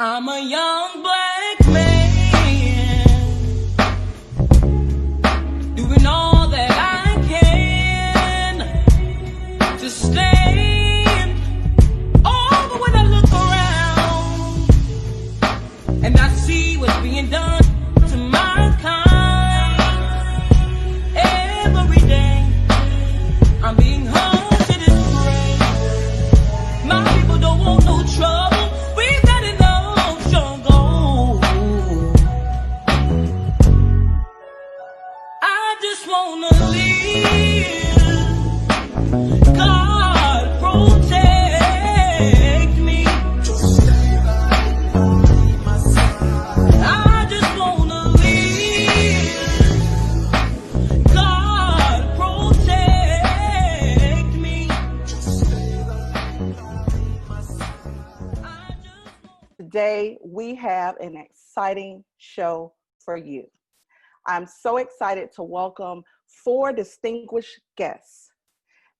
I'm a young black man doing all that I can to stand. Oh, but when I look around and I see what's being done to my kind, every day I'm being hung to this grave. My people don't want no trouble. We've got enough. I just wanna live. God protect me. I just wanna live. God protect me. Today, we have an exciting show for you. I'm so excited to welcome 4 distinguished guests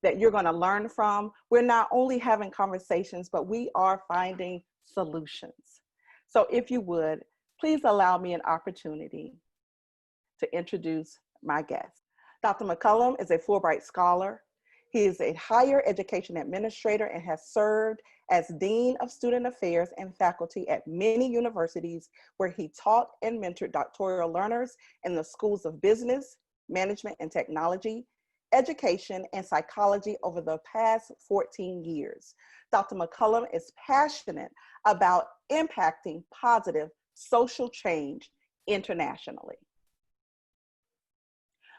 that you're going to learn from. We're not only having conversations, but we are finding solutions. So if you would, please allow me an opportunity to introduce my guest. Dr. McCollum is a Fulbright scholar. He is a higher education administrator and has served as Dean of Student Affairs and faculty at many universities where he taught and mentored doctoral learners in the schools of business, management and technology, education, and psychology over the past 14 years. Dr. McCollum is passionate about impacting positive social change internationally.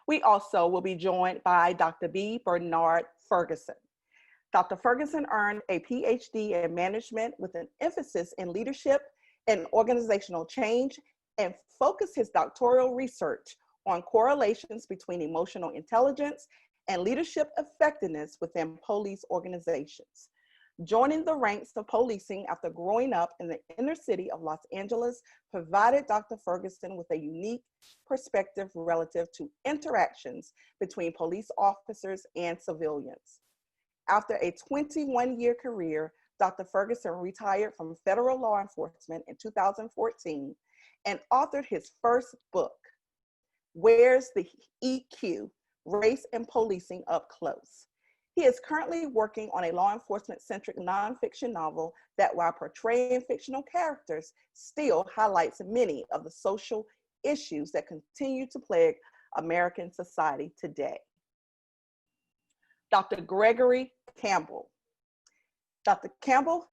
We also will be joined by Dr. B.Bernard Ferguson. Dr. Ferguson earned a PhD in management with an emphasis in leadership and organizational change, and focused his doctoral research on correlations between emotional intelligence and leadership effectiveness within police organizations. Joining the ranks of policing after growing up in the inner city of Los Angeles provided Dr. Ferguson with a unique perspective relative to interactions between police officers and civilians. After a 21-year career, Dr. Ferguson retired from federal law enforcement in 2014 and authored his first book, Where's the EQ? Race and Policing Up Close. He is currently working on a law enforcement-centric nonfiction novel that, while portraying fictional characters, still highlights many of the social issues that continue to plague American society today. Dr. Gregory Campbell. Dr. Campbell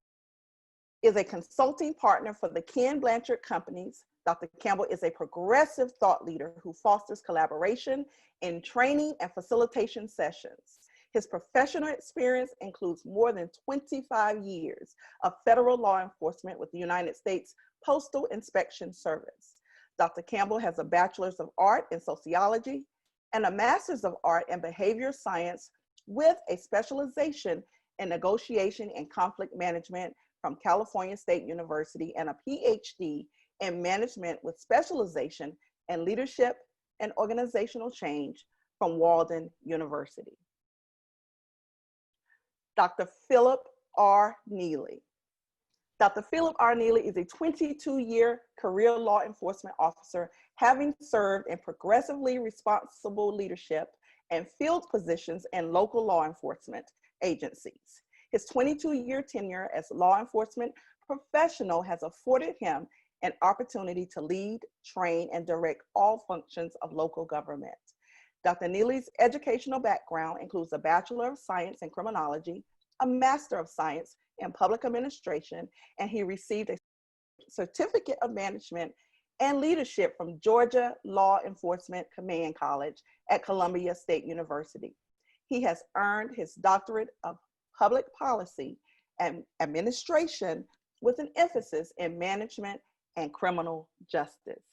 is a consulting partner for the Ken Blanchard Companies. Dr. Campbell is a progressive thought leader who fosters collaboration in training and facilitation sessions. His professional experience includes more than 25 years of federal law enforcement with the United States Postal Inspection Service. Dr. Campbell has a Bachelor's of Art in Sociology and a Master's of Art in Behavior Science with a specialization in negotiation and conflict management from California State University, and a PhD in management with specialization in leadership and organizational change from Walden University. Dr. Phillip R. Neely. Dr. Phillip R. Neely is a 22-year career law enforcement officer, having served in progressively responsible leadership and field positions in local law enforcement agencies. His 22-year tenure as law enforcement professional has afforded him an opportunity to lead, train, and direct all functions of local government. Dr. Neely's educational background includes a Bachelor of Science in Criminology, a Master of Science in Public Administration, and he received a Certificate of Management and Leadership from Georgia Law Enforcement Command College at Columbia State University. He has earned his Doctorate of Public Policy and Administration with an emphasis in management and criminal justice.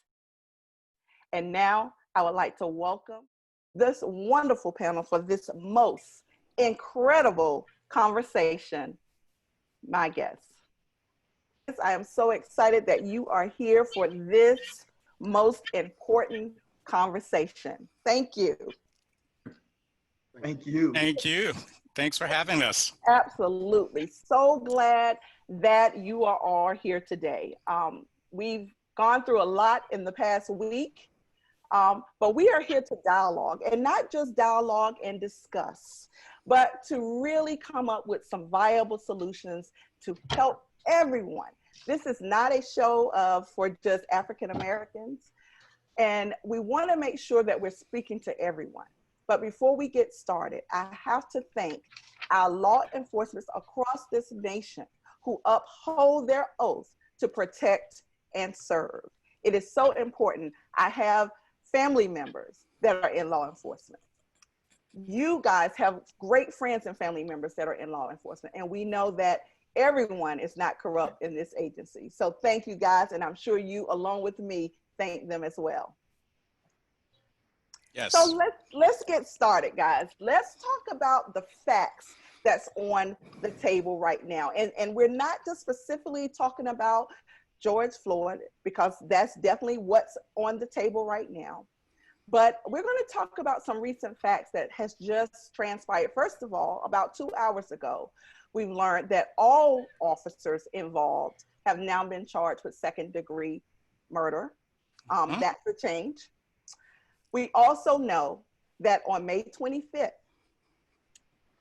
And now I would like to welcome this wonderful panel for this most incredible conversation, my guests. I am so excited that you are here for this most important conversation. Thank you. Thank you. Thank you. Thanks for having us. Absolutely. So glad that you are all here today. We've gone through a lot in the past week, but we are here to dialogue, and not just dialogue and discuss, but to really come up with some viable solutions to help everyone. This is not a show for just African Americans, and we want to make sure that we're speaking to everyone. But before we get started, I have to thank our law enforcement across this nation who uphold their oath to protect and serve. It is so important. I have family members that are in law enforcement. You guys have great friends and family members that are in law enforcement, and we know that everyone is not corrupt in this agency. So thank you guys, and I'm sure you, along with me, thank them as well. Yes. So let's get started, guys. Let's talk about the facts that's on the table right now. And we're not just specifically talking about George Floyd, because that's definitely what's on the table right now. But we're going to talk about some recent facts that has just transpired. First of all, about 2 hours ago, we've learned that all officers involved have now been charged with second-degree murder. That's a change. We also know that on May 25th,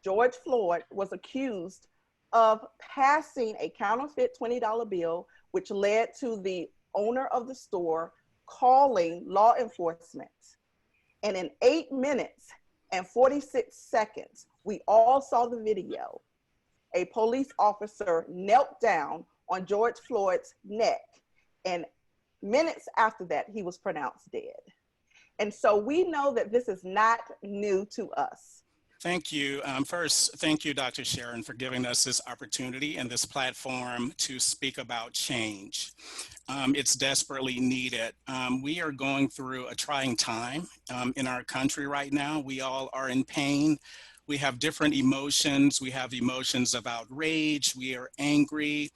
George Floyd was accused of passing a counterfeit $20 bill, which led to the owner of the store calling law enforcement. And in 8 minutes and 46 seconds, we all saw the video. A police officer knelt down on George Floyd's neck, and minutes after that, he was pronounced dead. And so we know that this is not new to us. Thank you. First, thank you, Dr. Sharon, for giving us this opportunity and this platform to speak about change. It's desperately needed. We are going through a trying time in our country right now. We all are in pain. We have different emotions. We have emotions of outrage. We are angry.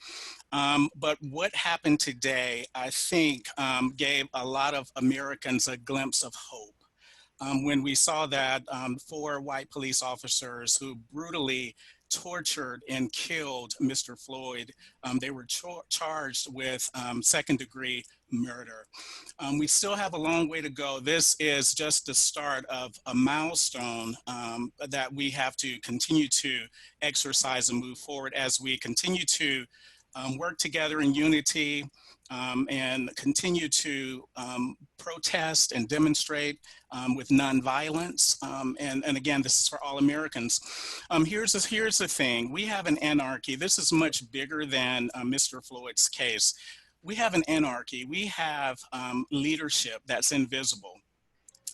But what happened today, I think, gave a lot of Americans a glimpse of hope. When we saw that 4 white police officers who brutally tortured and killed Mr. Floyd, they were charged with second-degree murder. We still have a long way to go. This is just the start of a milestone that we have to continue to exercise and move forward as we continue to work together in unity and continue to protest and demonstrate with nonviolence. And again, this is for all Americans. Here's the thing. We have an anarchy. This is much bigger than Mr. Floyd's case. We have an anarchy. We have leadership that's invisible.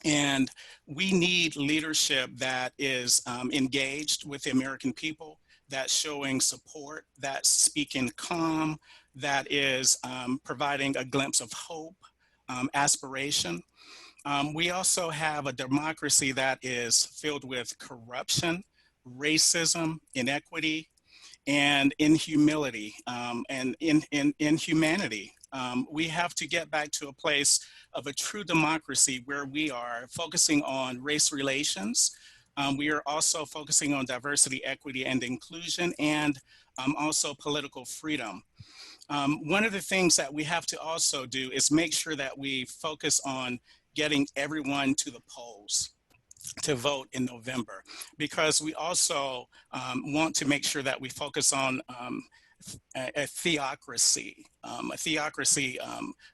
And we need leadership that is engaged with the American people, that's showing support, that's speaking calm, that is providing a glimpse of hope, aspiration. We also have a democracy that is filled with corruption, racism, inequity, and inhumility, and inhumanity. We have to get back to a place of a true democracy where we are focusing on race relations. We are also focusing on diversity, equity, and inclusion, and also political freedom. One of the things that we have to also do is make sure that we focus on getting everyone to the polls to vote in November, because we also want to make sure that we focus on a theocracy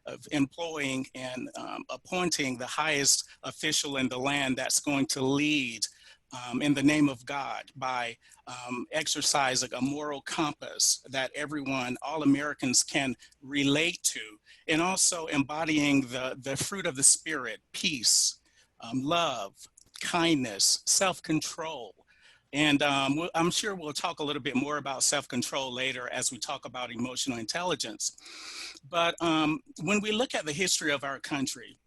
of employing and appointing the highest official in the land that's going to lead in the name of God by exercising a moral compass that everyone, all Americans can relate to, and also embodying the fruit of the Spirit: peace, love, kindness, self-control. And I'm sure we'll talk a little bit more about self-control later as we talk about emotional intelligence. But when we look at the history of our country,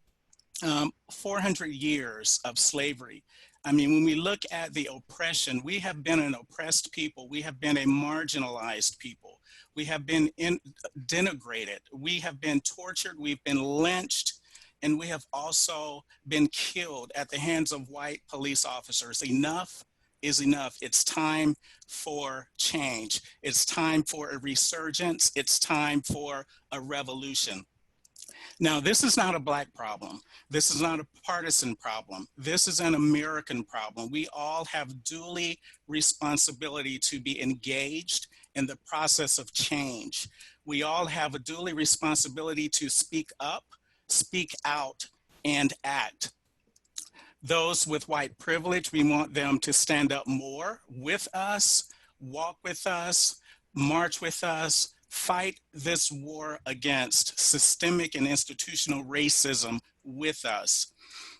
400 years of slavery. I mean, when we look at the oppression, we have been an oppressed people. We have been a marginalized people. We have been denigrated. We have been tortured. We've been lynched. And we have also been killed at the hands of white police officers. Enough is enough. It's time for change. It's time for a resurgence. It's time for a revolution. Now, this is not a Black problem. This is not a partisan problem. This is an American problem. We all have duly responsibility to be engaged in the process of change. We all have a duly responsibility to speak up, speak out, and act. Those with white privilege, we want them to stand up more with us, walk with us, march with us, fight this war against systemic and institutional racism with us.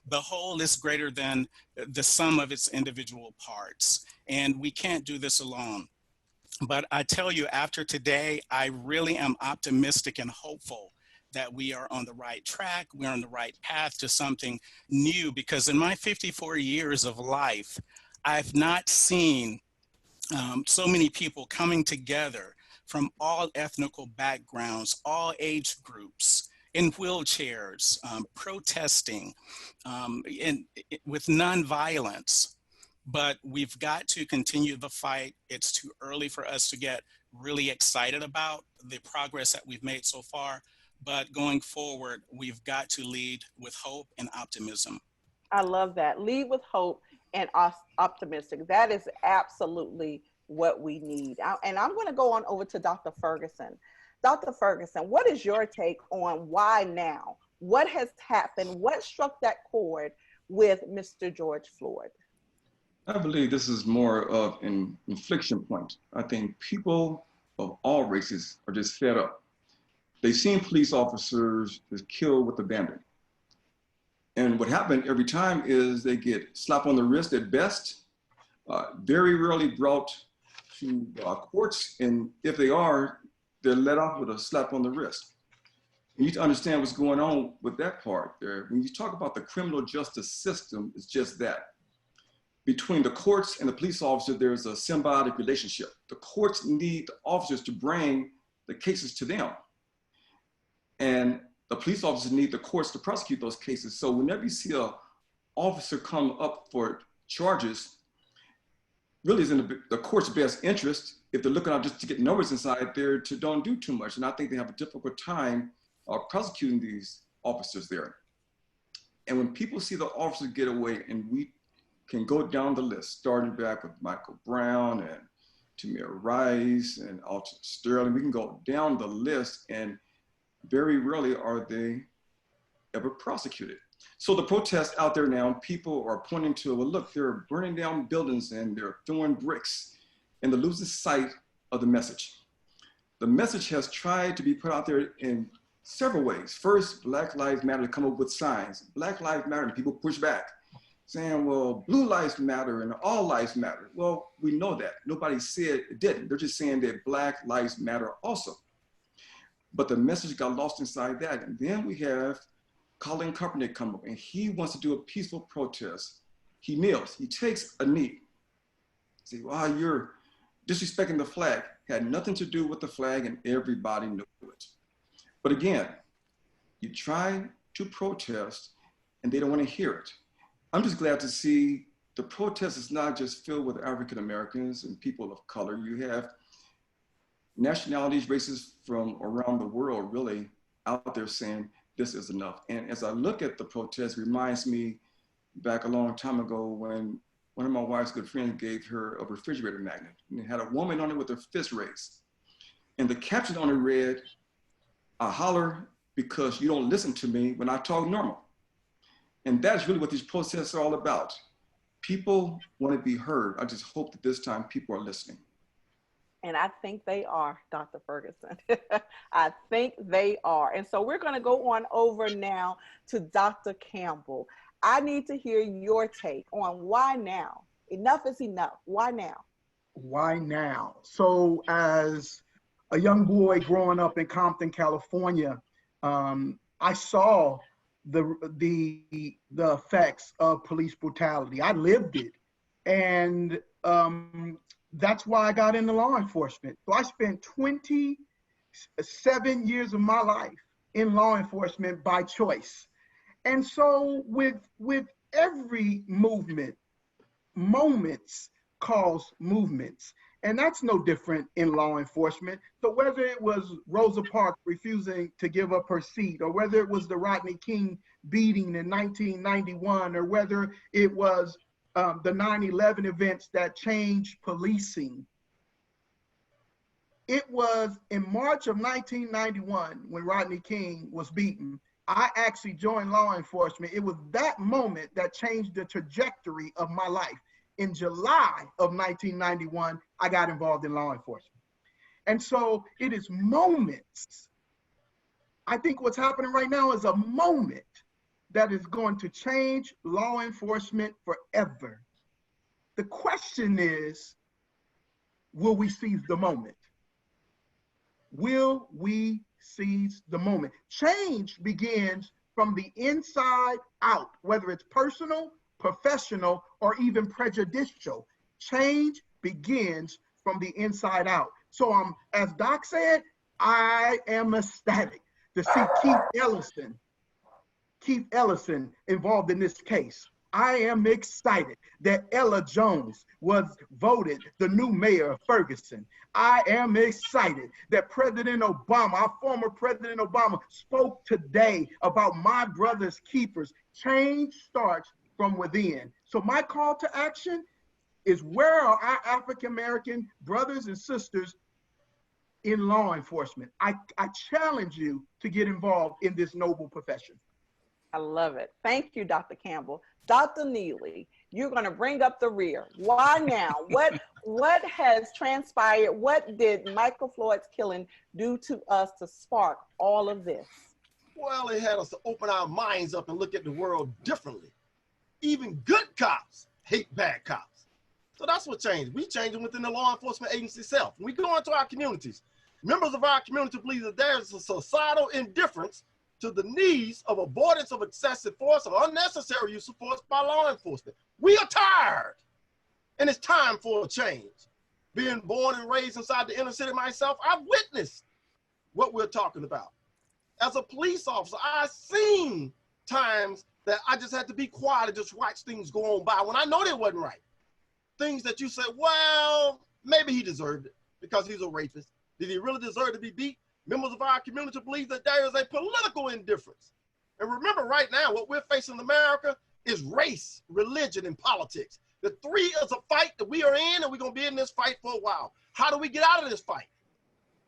The whole is greater than the sum of its individual parts, and we can't do this alone. But I tell you, after today, I really am optimistic and hopeful that we are on the right track, we're on the right path to something new, because in my 54 years of life, I've not seen so many people coming together from all ethnical backgrounds, all age groups, in wheelchairs, protesting, with nonviolence. But we've got to continue the fight. It's too early for us to get really excited about the progress that we've made so far. But going forward, we've got to lead with hope and optimism. I love that. Lead with hope and optimistic. That is absolutely what we need. And I'm going to go on over to Dr. Ferguson. Dr. Ferguson, what is your take on why now? What has happened? What struck that chord with Mr. George Floyd? I believe this is more of an inflection point. I think people of all races are just fed up. They've seen police officers just killed with abandon. And what happened every time is they get slapped on the wrist at best, very rarely brought to courts, and if they are, they're let off with a slap on the wrist. You need to understand what's going on with that part there. When you talk about the criminal justice system, it's just that. Between the courts and the police officer, there's a symbiotic relationship. The courts need the officers to bring the cases to them. And the police officers need the courts to prosecute those cases. So whenever you see an officer come up for charges, really is in the court's best interest, if they're looking out just to get numbers inside there, to don't do too much. And I think they have a difficult time prosecuting these officers there. And when people see the officers get away, and we can go down the list, starting back with Michael Brown and Tamir Rice and Alton Sterling, we can go down the list, and very rarely are they ever prosecuted. So the protests out there now, people are pointing to, well, look, they're burning down buildings and they're throwing bricks, and they're losing sight of the message. The message has tried to be put out there in several ways. First, Black Lives Matter to come up with signs. Black Lives Matter, and people push back, saying, well, blue lives matter and all lives matter. Well, we know that. Nobody said it didn't. They're just saying that Black lives matter also. But the message got lost inside that. And then we have Colin Kaepernick come up, and he wants to do a peaceful protest. He kneels, he takes a knee. Say, wow, you're disrespecting the flag. Had nothing to do with the flag, and everybody knew it. But again, you try to protest and they don't want to hear it. I'm just glad to see the protest is not just filled with African Americans and people of color. You have nationalities, races from around the world really out there saying this is enough. And as I look at the protest, it reminds me back a long time ago when one of my wife's good friends gave her a refrigerator magnet, and it had a woman on it with her fist raised. And the caption on it read, "I holler because you don't listen to me when I talk normal." And that's really what these protests are all about. People want to be heard. I just hope that this time people are listening. And I think they are, Dr. Ferguson. I think they are. And so we're going to go on over now to Dr. Campbell. I need to hear your take on why now? Enough is enough. Why now? Why now? So as a young boy growing up in Compton, California, I saw the effects of police brutality. I lived it. And that's why I got into law enforcement. So I spent 27 years of my life in law enforcement by choice. And so with every movement, moments cause movements. And that's no different in law enforcement. So whether it was Rosa Parks refusing to give up her seat, or whether it was the Rodney King beating in 1991, or whether it was the 9/11 events that changed policing. It was in March of 1991 when Rodney King was beaten. I actually joined law enforcement. It was that moment that changed the trajectory of my life. In July of 1991, I got involved in law enforcement. And so it is moments. I think what's happening right now is a moment that is going to change law enforcement forever. The question is, will we seize the moment? Will we seize the moment? Change begins from the inside out, whether it's personal, professional, or even prejudicial. Change begins from the inside out. So as Doc said, I am ecstatic to see Keith Ellison involved in this case. I am excited that Ella Jones was voted the new mayor of Ferguson. I am excited that President Obama, our former President Obama, spoke today about my brother's keepers. Change starts from within. So my call to action is, where are our African-American brothers and sisters in law enforcement? I challenge you to get involved in this noble profession. I love it. Thank you, Dr. Campbell. Dr. Neely, you're going to bring up the rear. Why now? What has transpired? What did Michael Floyd's killing do to us to spark all of this? Well, it had us to open our minds up and look at the world differently. Even good cops hate bad cops. So that's what changed. We changed within the law enforcement agency itself. When we go into our communities, members of our community believe that there's a societal indifference to the needs of avoidance of excessive force or unnecessary use of force by law enforcement. We are tired, and it's time for a change. Being born and raised inside the inner city myself, I've witnessed what we're talking about. As a police officer, I've seen times that I just had to be quiet and just watch things go on by when I know they wasn't right. Things that you say, well, maybe he deserved it because he's a rapist. Did he really deserve to be beat? Members of our community believe that there is a political indifference. And remember, right now, what we're facing in America is race, religion, and politics. The three is a fight that we are in, and we're going to be in this fight for a while. How do we get out of this fight?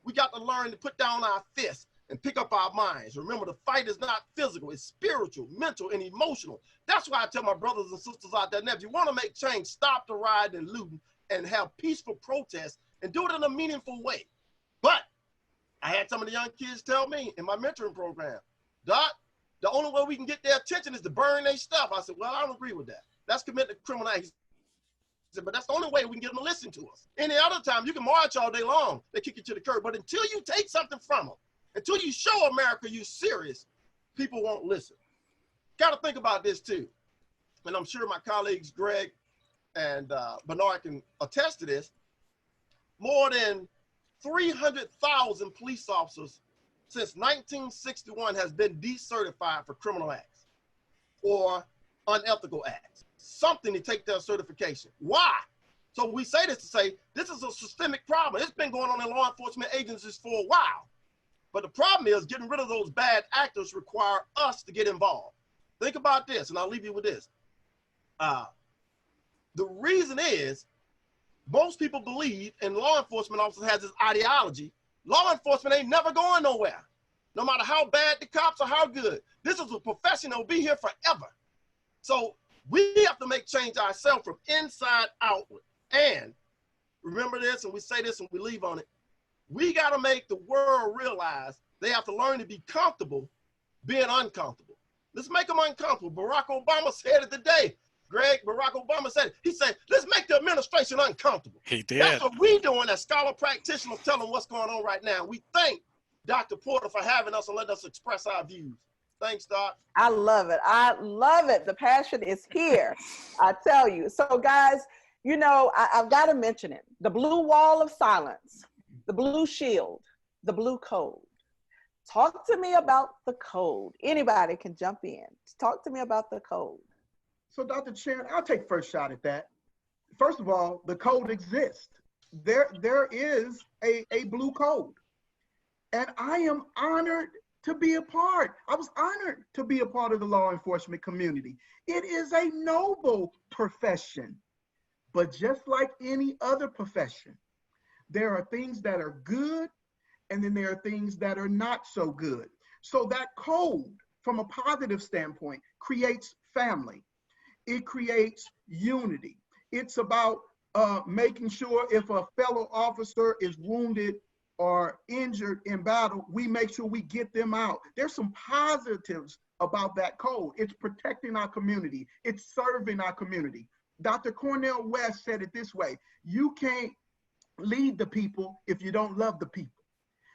We got to learn to put down our fists and pick up our minds. Remember, the fight is not physical, it's spiritual, mental, and emotional. That's why I tell my brothers and sisters out there, now, if you want to make change, stop the rioting and looting and have peaceful protests and do it in a meaningful way. But I had some of the young kids tell me in my mentoring program, Doc, the only way we can get their attention is to burn their stuff. I said, well, I don't agree with that. That's committing criminal acts. He said, but that's the only way we can get them to listen to us. Any other time, you can march all day long. They kick you to the curb. But until you take something from them, until you show America you're serious, people won't listen. Got to think about this too. And I'm sure my colleagues, Greg and Bernard, can attest to this. More than 300,000 police officers since 1961 has been decertified for criminal acts or unethical acts. Something to take their certification. Why? So we say this to say, this is a systemic problem. It's been going on in law enforcement agencies for a while. But the problem is getting rid of those bad actors require us to get involved. Think about this, and I'll leave you with this. The reason is most people believe, and law enforcement officers has this ideology, law enforcement ain't never going nowhere. No matter how bad the cops or how good. This is a profession that will be here forever. So we have to make change ourselves from inside outward. And remember this, and we say this and we leave on it. We got to make the world realize they have to learn to be comfortable being uncomfortable. Let's make them uncomfortable. Barack Obama said it today. Barack Obama said it. He said, let's make the administration uncomfortable. He did. That's what we doing as scholar practitioners telling what's going on right now. We thank Dr. Porter for having us and letting us express our views. Thanks, Doc. I love it. I love it. The passion is here. I tell you. So guys, you know, I've got to mention it. The blue wall of silence, the blue shield, the blue code. Talk to me about the code. Anybody can jump in. Talk to me about the code. So Dr. Sharon, I'll take first shot at that. First of all, the code exists. There is a blue code. And I am honored to be a part. I was honored to be a part of the law enforcement community. It is a noble profession, but just like any other profession, there are things that are good, and then there are things that are not so good. So that code, from a positive standpoint, creates family. It creates unity. It's about making sure if a fellow officer is wounded or injured in battle, we make sure we get them out. There's some positives about that code. It's protecting our community. It's serving our community. Dr. Cornel West said it this way: you can't lead the people if you don't love the people.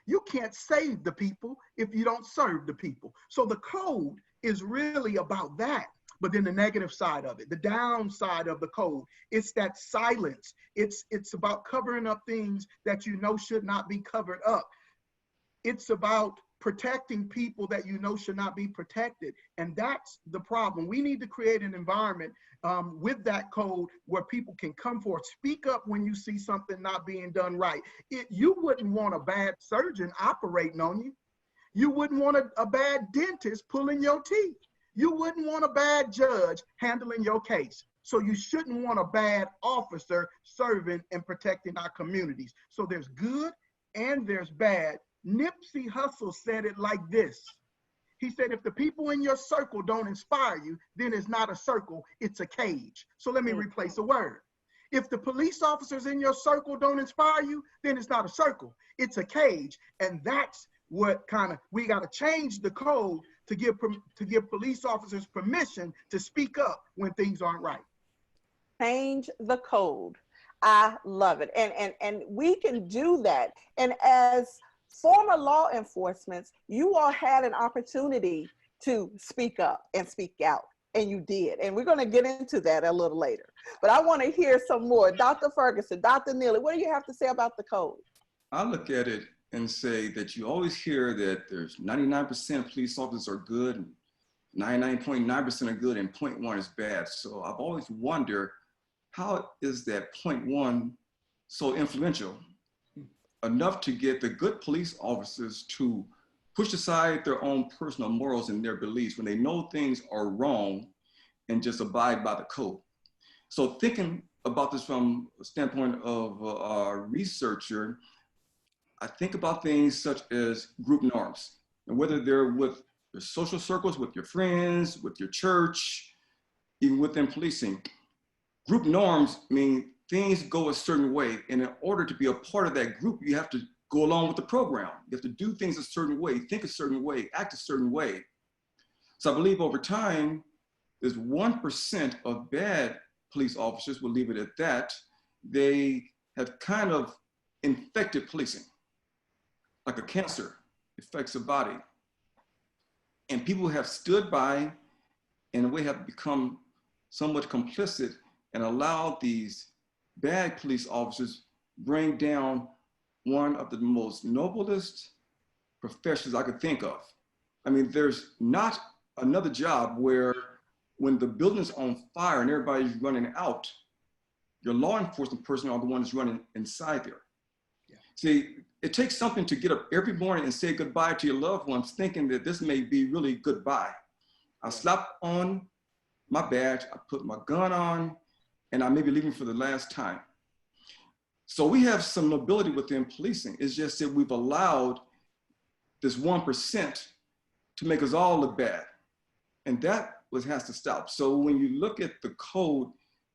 You can't save the people if you don't serve the people. So the code is really about that. But then the negative side of it, the downside of the code, it's that silence. It's about covering up things that you know should not be covered up. It's about protecting people that you know should not be protected. And that's the problem. We need to create an environment with that code where people can come forward, speak up when you see something not being done right. You wouldn't want a bad surgeon operating on you. You wouldn't want a bad dentist pulling your teeth. You wouldn't want a bad judge handling your case. So you shouldn't want a bad officer serving and protecting our communities. So there's good and there's bad. Nipsey Hussle said it like this. He said, if the people in your circle don't inspire you, then it's not a circle, it's a cage. So let me replace a word. If the police officers in your circle don't inspire you, then it's not a circle, it's a cage. And that's what we got to change the code to give police officers permission to speak up when things aren't right. Change the code. I love it. And we can do that. And as former law enforcement, you all had an opportunity to speak up and speak out, and you did. And we're going to get into that a little later. But I want to hear some more. Dr. Ferguson, Dr. Neely, what do you have to say about the code? I look at it and say that you always hear that there's 99% police officers are good, and 99.9% are good, and 0.1 is bad. So I've always wondered, how is that 0.1 so influential enough to get the good police officers to push aside their own personal morals and their beliefs when they know things are wrong and just abide by the code? So thinking about this from a standpoint of a researcher, I think about things such as group norms, and whether they're with your social circles, with your friends, with your church, even within policing. Group norms mean things go a certain way, and in order to be a part of that group, you have to go along with the program. You have to do things a certain way, think a certain way, act a certain way. So I believe over time, there's 1% of bad police officers, we'll leave it at that. They have kind of infected policing, like a cancer affects the body. And people have stood by and in a way have become somewhat complicit and allowed these bad police officers bring down one of the most noblest professions I could think of. I mean, there's not another job where when the building's on fire and everybody's running out, Your law enforcement personnel are the ones running inside there. Yeah. See, it takes something to get up every morning and say goodbye to your loved ones, thinking that this may be really goodbye. I slap on my badge, I put my gun on, and I may be leaving for the last time. So we have some nobility within policing. It's just that we've allowed this 1% to make us all look bad. And that has to stop. So when you look at the code,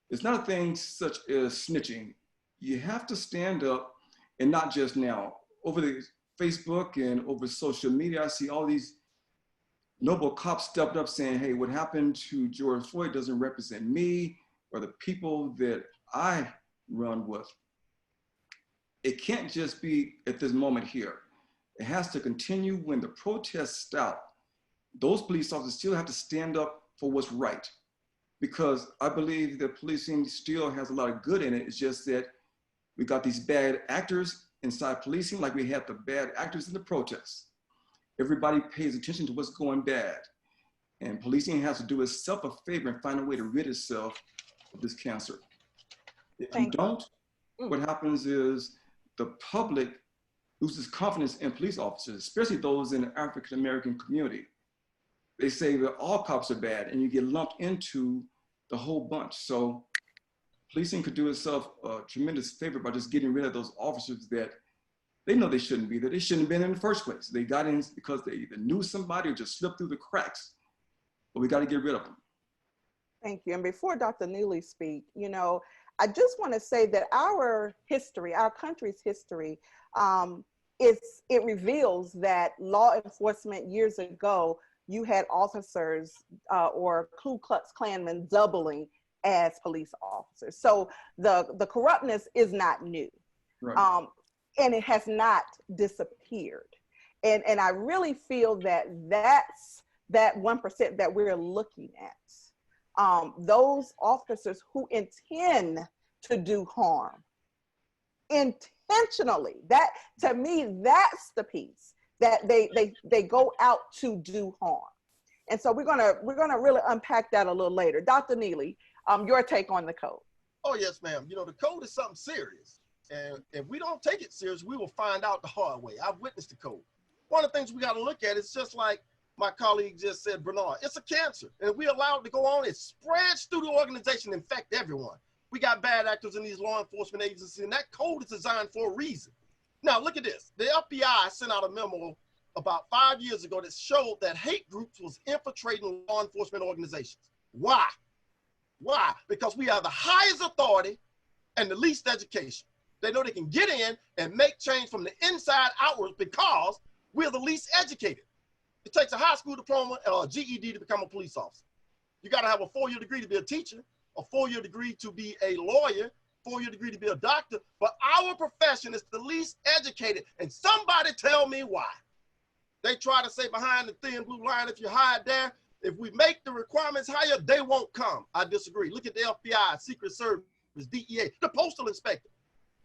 it's not a thing such as snitching. You have to stand up, and not just now. Over the Facebook and over social media, I see all these noble cops stepped up saying, hey, what happened to George Floyd doesn't represent me or the people that I run with. It can't just be at this moment here. It has to continue when the protests stop. Those police officers still have to stand up for what's right, because I believe that policing still has a lot of good in it. It's just that we got these bad actors inside policing, like we had the bad actors in the protests. Everybody pays attention to what's going bad. And policing has to do itself a favor and find a way to rid itself of this cancer. If you don't, what happens is the public loses confidence in police officers, especially those in the African-American community. They say that all cops are bad, and you get lumped into the whole bunch. So policing could do itself a tremendous favor by just getting rid of those officers that they know they shouldn't be there. They shouldn't have been in the first place. They got in because they either knew somebody or just slipped through the cracks. But we got to get rid of them. Thank you. And before Dr. Neely speak, you know, I just want to say that our history, our country's history, it reveals that law enforcement years ago, you had officers or Ku Klux Klansmen doubling as police officers. So the corruptness is not new. Right. And it has not disappeared. And I really feel that that's that 1% that we're looking at. Those officers who intend to do harm intentionally, that to me, that's the piece that they go out to do harm. And so we're gonna really unpack that a little later. Dr. Neely, your take on the code. Oh yes, ma'am. You know, the code is something serious. And if we don't take it serious, we will find out the hard way. I've witnessed the code. One of the things we got to look at is just like my colleague just said, Bernard, it's a cancer. And if we allow it to go on, it spreads through the organization and infect everyone. We got bad actors in these law enforcement agencies, and that code is designed for a reason. Now, look at this. The FBI sent out a memo about 5 years ago that showed that hate groups was infiltrating law enforcement organizations. Why? Why? Because we have the highest authority and the least education. They know they can get in and make change from the inside outwards because we're the least educated. It takes a high school diploma or a GED to become a police officer. You got to have a 4-year degree to be a teacher, a 4-year degree to be a lawyer, 4-year degree to be a doctor. But our profession is the least educated. And somebody tell me why. They try to say behind the thin blue line, if you hide there, if we make the requirements higher, they won't come. I disagree. Look at the FBI, Secret Service, DEA, the postal inspector.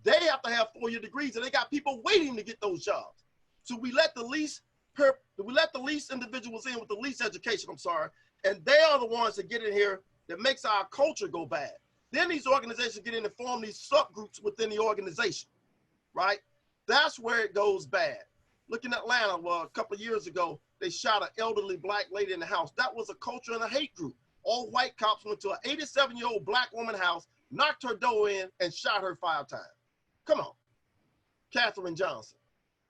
They have to have 4-year degrees, and they got people waiting to get those jobs. So we let the least individuals in with the least education, and they are the ones that get in here that makes our culture go bad. Then these organizations get in and form these subgroups within the organization, right? That's where it goes bad. Look in Atlanta, a couple of years ago, they shot an elderly black lady in the house. That was a culture and a hate group. All white cops went to an 87-year-old black woman's house, knocked her door in, and shot her 5 times. Come on, Katherine Johnson.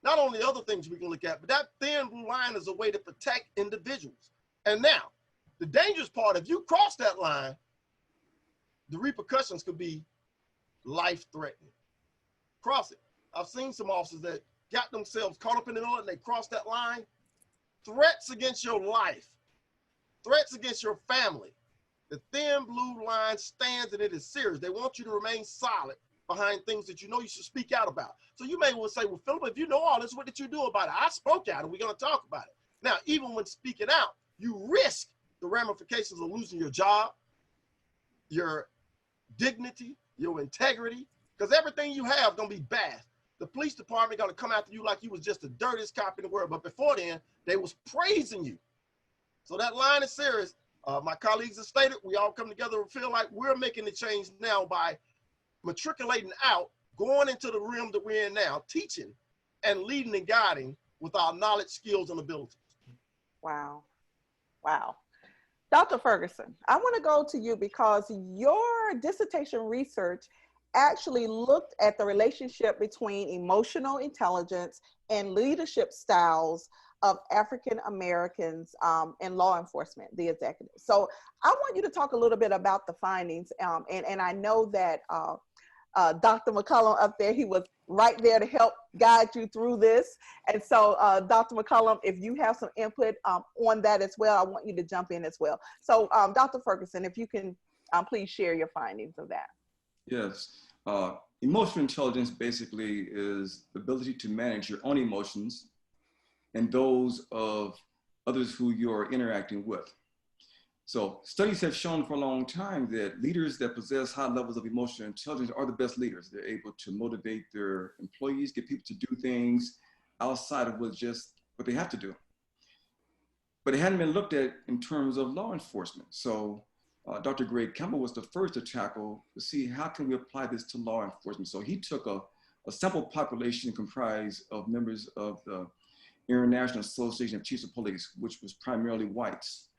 Not only other things we can look at, but that thin blue line is a way to protect individuals. And now, the dangerous part, if you cross that line, the repercussions could be life-threatening. Cross it. I've seen some officers that got themselves caught up in the middle and they crossed that line. Threats against your life, threats against your family. The thin blue line stands and it is serious. They want you to remain solid behind things that you know you should speak out about. So you may well say, well, Phillip, if you know all this, what did you do about it? I spoke out and we're going to talk about it. Now, even when speaking out, you risk the ramifications of losing your job, your dignity, your integrity, because everything you have going to be bad. The police department going to come after you like you was just the dirtiest cop in the world. But before then, they was praising you. So that line is serious. My colleagues have stated, we all come together and feel like we're making the change now by matriculating out, going into the realm that we're in now, teaching and leading and guiding with our knowledge, skills, and abilities. Wow. Wow. Dr. Ferguson, I want to go to you because your dissertation research actually looked at the relationship between emotional intelligence and leadership styles of African Americans in law enforcement, the executive. So I want you to talk a little bit about the findings. And I know that Dr. McCollum up there, he was right there to help guide you through this. And so Dr. McCollum, if you have some input on that as well, I want you to jump in as well. So Dr. Ferguson, if you can please share your findings of that. Yes. Emotional intelligence basically is the ability to manage your own emotions and those of others who you're interacting with. So studies have shown for a long time that leaders that possess high levels of emotional intelligence are the best leaders. They're able to motivate their employees, get people to do things outside of what they have to do. But it hadn't been looked at in terms of law enforcement. So Dr. Campbell was the first to tackle to see how can we apply this to law enforcement. So he took a sample population comprised of members of the International Association of Chiefs of Police, which was primarily whites.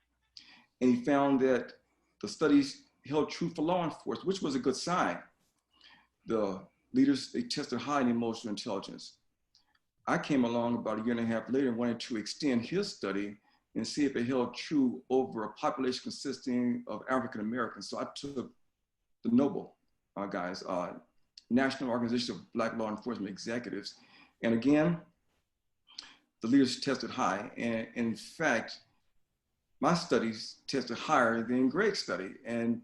And he found that the studies held true for law enforcement, which was a good sign. The leaders, they tested high in emotional intelligence. I came along about a year and a half later and wanted to extend his study and see if it held true over a population consisting of African Americans. So I took the NOBLE guys, National Organization of Black Law Enforcement Executives. And again, the leaders tested high. And in fact, my studies tested higher than Greg's study. And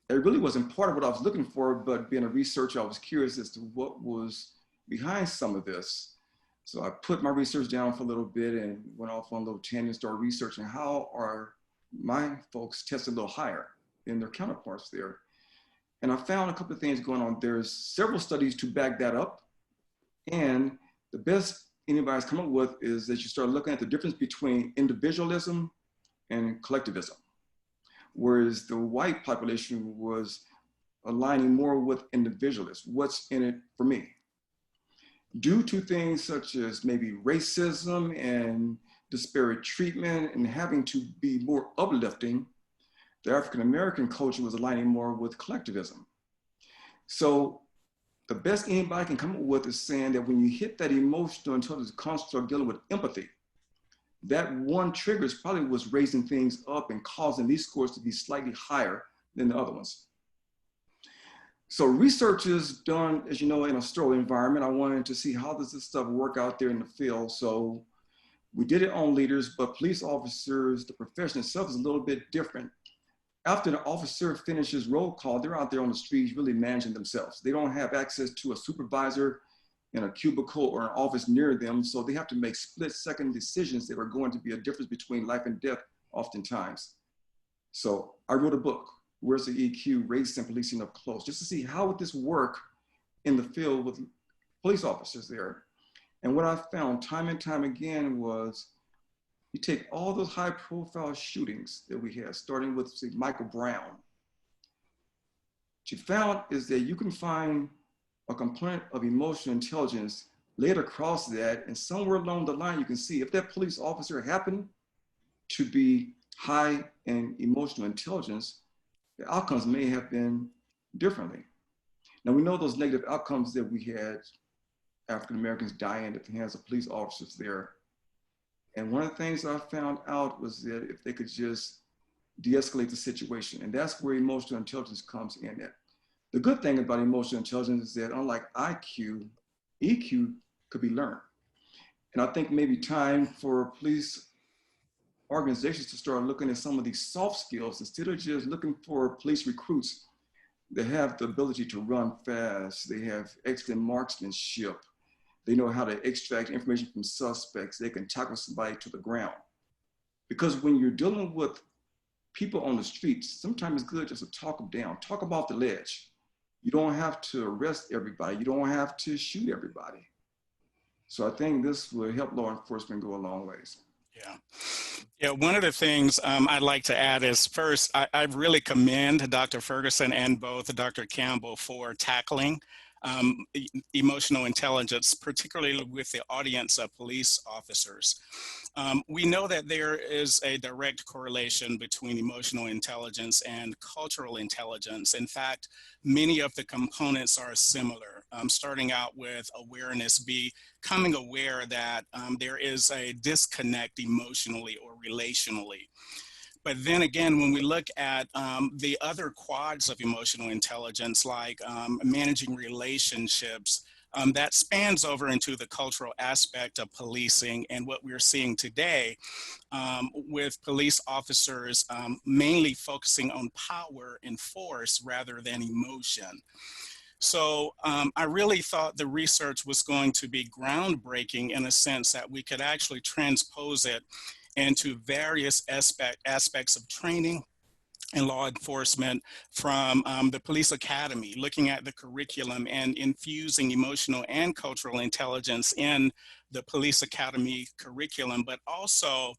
it really wasn't part of what I was looking for, but being a researcher, I was curious as to what was behind some of this. So I put my research down for a little bit and went off on a little tangent, started researching how are my folks tested a little higher than their counterparts there. And I found a couple of things going on. There's several studies to back that up. And the best anybody's come up with is that you start looking at the difference between individualism and collectivism. Whereas the white population was aligning more with individualists. What's in it for me? Due to things such as maybe racism and disparate treatment and having to be more uplifting, the African-American culture was aligning more with collectivism. So the best anybody can come up with is saying that when you hit that emotional intelligence construct dealing with empathy, that one trigger probably was raising things up and causing these scores to be slightly higher than the other ones. So research is done, as you know, in a sterile environment. I wanted to see how does this stuff work out there in the field. So we did it on leaders, but police officers, the profession itself is a little bit different. After the officer finishes roll call, they're out there on the streets really managing themselves. They don't have access to a supervisor in a cubicle or an office near them. So they have to make split-second decisions that are going to be a difference between life and death oftentimes. So I wrote a book, Where's the EQ? Race and Policing Up Close, just to see how would this work in the field with police officers there. And what I found time and time again was you take all those high-profile shootings that we had, starting with, say, Michael Brown. What you found is that you can find a component of emotional intelligence laid across that, and somewhere along the line, you can see if that police officer happened to be high in emotional intelligence, the outcomes may have been differently. Now we know those negative outcomes that we had, African Americans dying at the hands of police officers there. And one of the things I found out was that if they could just de-escalate the situation, and that's where emotional intelligence comes in at. The good thing about emotional intelligence is that unlike IQ, EQ could be learned. And I think maybe time for police organizations to start looking at some of these soft skills instead of just looking for police recruits that have the ability to run fast. They have excellent marksmanship. They know how to extract information from suspects. They can tackle somebody to the ground. Because when you're dealing with people on the streets, sometimes it's good just to talk them down, talk about the ledge. You don't have to arrest everybody. You don't have to shoot everybody. So I think this will help law enforcement go a long ways. Yeah. Yeah, one of the things I'd like to add is first, I really commend Dr. Ferguson and both Dr. Campbell for tackling emotional intelligence, particularly with the audience of police officers. We know that there is a direct correlation between emotional intelligence and cultural intelligence. In fact, many of the components are similar, starting out with awareness, becoming aware that there is a disconnect emotionally or relationally. But then again, when we look at the other quads of emotional intelligence, like managing relationships, that spans over into the cultural aspect of policing and what we're seeing today with police officers mainly focusing on power and force rather than emotion. So I really thought the research was going to be groundbreaking in a sense that we could actually transpose it into various aspects of training and law enforcement, from the police academy, looking at the curriculum and infusing emotional and cultural intelligence in the police academy curriculum, but also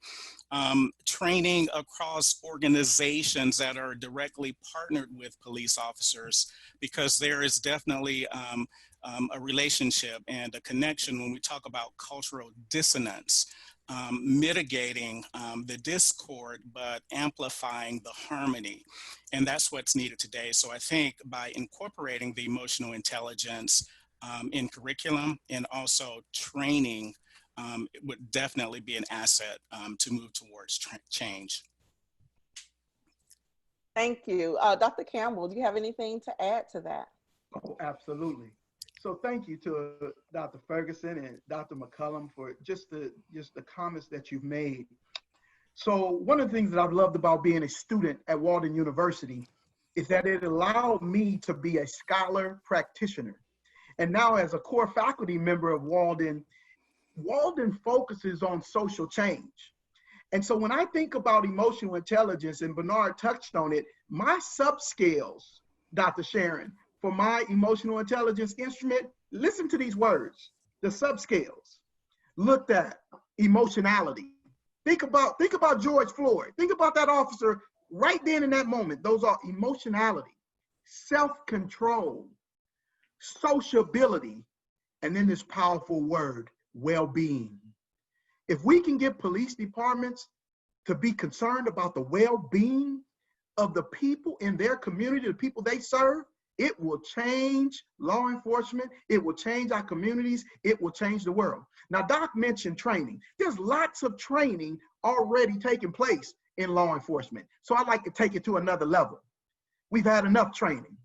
training across organizations that are directly partnered with police officers, because there is definitely a relationship and a connection when we talk about cultural dissonance. Mitigating the discord, but amplifying the harmony. And that's what's needed today. So I think by incorporating the emotional intelligence in curriculum and also training, it would definitely be an asset to move towards change. Thank you. Dr. Campbell, do you have anything to add to that? Oh, absolutely. So thank you to Dr. Ferguson and Dr. McCollum for just the comments that you've made. So one of the things that I've loved about being a student at Walden University is that it allowed me to be a scholar practitioner. And now as a core faculty member of Walden, Walden focuses on social change. And so when I think about emotional intelligence, and Bernard touched on it, my subscales, Dr. Sharon, for my emotional intelligence instrument, listen to these words, the subscales. Looked at emotionality. Think about George Floyd. Think about that officer right then in that moment. Those are emotionality, self-control, sociability, and then this powerful word, well-being. If we can get police departments to be concerned about the well-being of the people in their community, the people they serve, it will change law enforcement. It will change our communities. It will change the world. Now, Doc mentioned training. There's lots of training already taking place in law enforcement. So I'd like to take it to another level. We've had enough training.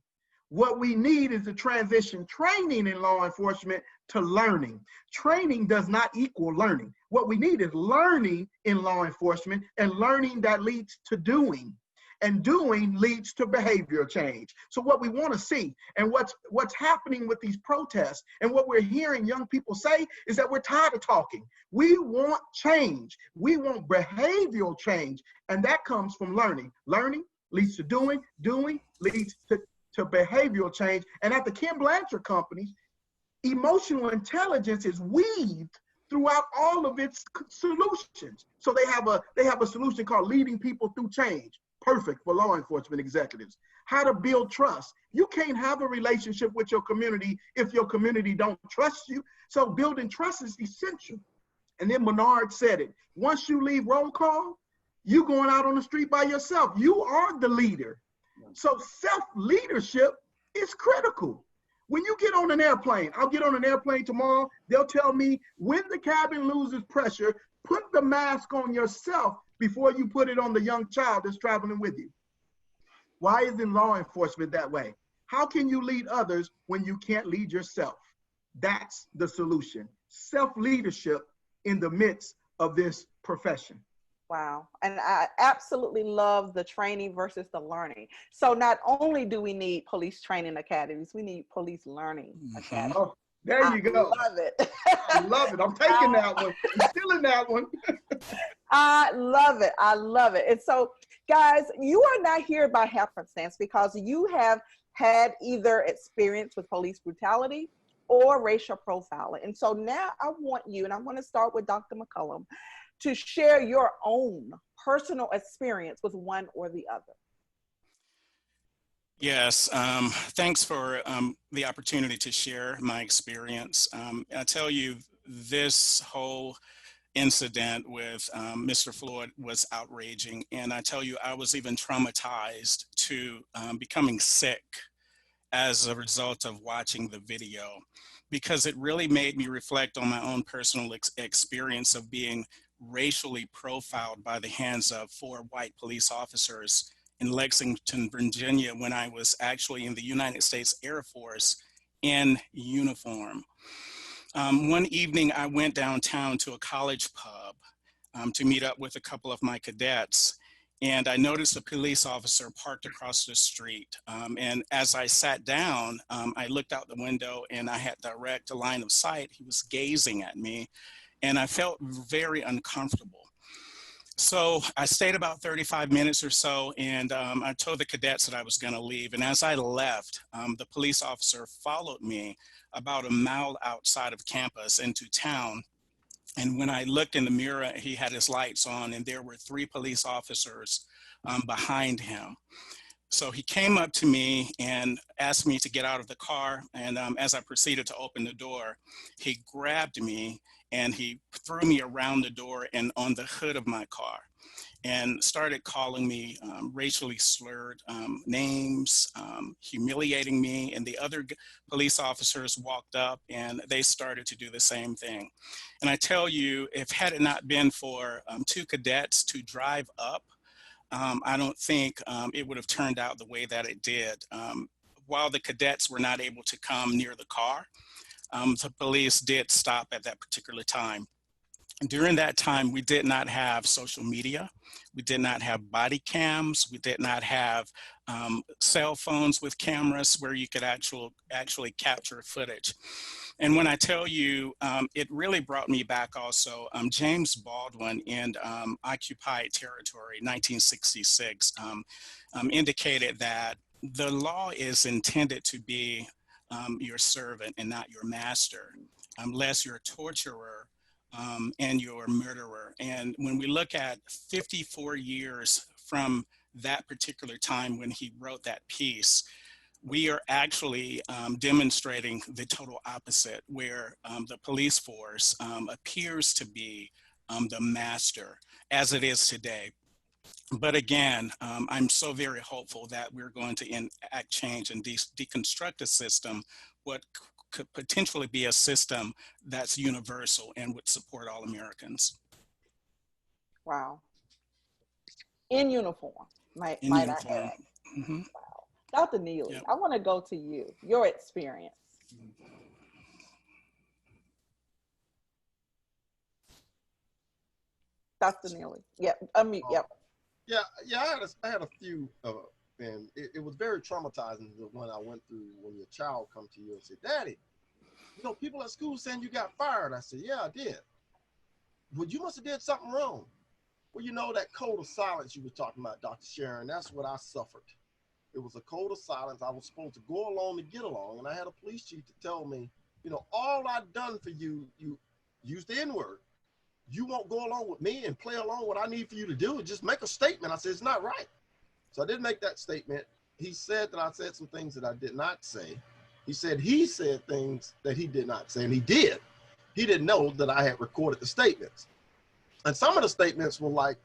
What we need is to transition training in law enforcement to learning. Training does not equal learning. What we need is learning in law enforcement, and learning that leads to doing. And doing leads to behavioral change. So what we want to see, and what's happening with these protests, and what we're hearing young people say, is that we're tired of talking. We want change. We want behavioral change. And that comes from learning. Learning leads to doing. Doing leads to behavioral change. And at the Ken Blanchard companies, emotional intelligence is weaved throughout all of its solutions. So they have a solution called leading people through change. Perfect for law enforcement executives. How to build trust. You can't have a relationship with your community if your community don't trust you. So building trust is essential. And then Bernard said it. Once you leave roll call, you going out on the street by yourself. You are the leader. So self-leadership is critical. When you get on an airplane, I'll get on an airplane tomorrow, they'll tell me when the cabin loses pressure, put the mask on yourself before you put it on the young child that's traveling with you. Why isn't law enforcement that way? How can you lead others when you can't lead yourself? That's the solution. Self-leadership in the midst of this profession. Wow. And I absolutely love the training versus the learning. So not only do we need police training academies, we need police learning academies. Oh, there you go. I love it. I love it. I'm taking that one. I'm stealing that one. I love it. I love it. And so, guys, you are not here by happenstance, because you have had either experience with police brutality or racial profiling. And so now I want you, and I'm going to start with Dr. McCollum, to share your own personal experience with one or the other? Yes, thanks for the opportunity to share my experience. I tell you, this whole incident with Mr. Floyd was outraging. And I tell you, I was even traumatized to becoming sick as a result of watching the video, because it really made me reflect on my own personal experience of being racially profiled by the hands of 4 white police officers in Lexington, Virginia, when I was actually in the United States Air Force in uniform. One evening, I went downtown to a college pub to meet up with a couple of my cadets. And I noticed a police officer parked across the street. And as I sat down, I looked out the window and I had direct line of sight. He was gazing at me and I felt very uncomfortable. So I stayed about 35 minutes or so, and I told the cadets that I was going to leave. And as I left, the police officer followed me about a mile outside of campus into town. And when I looked in the mirror, he had his lights on, and there were 3 police officers behind him. So he came up to me and asked me to get out of the car. And as I proceeded to open the door, he grabbed me and he threw me around the door and on the hood of my car and started calling me racially slurred names, humiliating me. And the other police officers walked up and they started to do the same thing. And I tell you, if had it not been for 2 cadets to drive up, I don't think it would have turned out the way that it did. While the cadets were not able to come near the car, the police did stop at that particular time. During that time, we did not have social media. We did not have body cams. We did not have cell phones with cameras where you could actually capture footage. And when I tell you, it really brought me back also, James Baldwin in Occupied Territory, 1966, indicated that the law is intended to be your servant and not your master, unless you're a torturer and you're a murderer. And when we look at 54 years from that particular time when he wrote that piece, we are actually demonstrating the total opposite, where the police force appears to be the master as it is today. But again, I'm so very hopeful that we're going to enact change and deconstruct a system, what could potentially be a system that's universal and would support all Americans. Wow. In uniform, might I add. Mm-hmm. Wow. Dr. Neely, Yep. I want to go to you, your experience. Dr. Neely, yep, unmute, yep. Yeah, I had a few, and it was very traumatizing when I went through when your child come to you and said, "Daddy, you know, people at school saying you got fired." I said, "Yeah, I did." "Well, you must have did something wrong." Well, you know, that code of silence you were talking about, Dr. Sharon, that's what I suffered. It was a code of silence. I was supposed to go along to get along, and I had a police chief to tell me, you know, all I've done for you, you use the N-word. You won't go along with me and play along what I need for you to do. Just make a statement. I said, it's not right. So I did make that statement. He said that I said some things that I did not say. He said things that he did not say, and he did. He didn't know that I had recorded the statements. And some of the statements were like,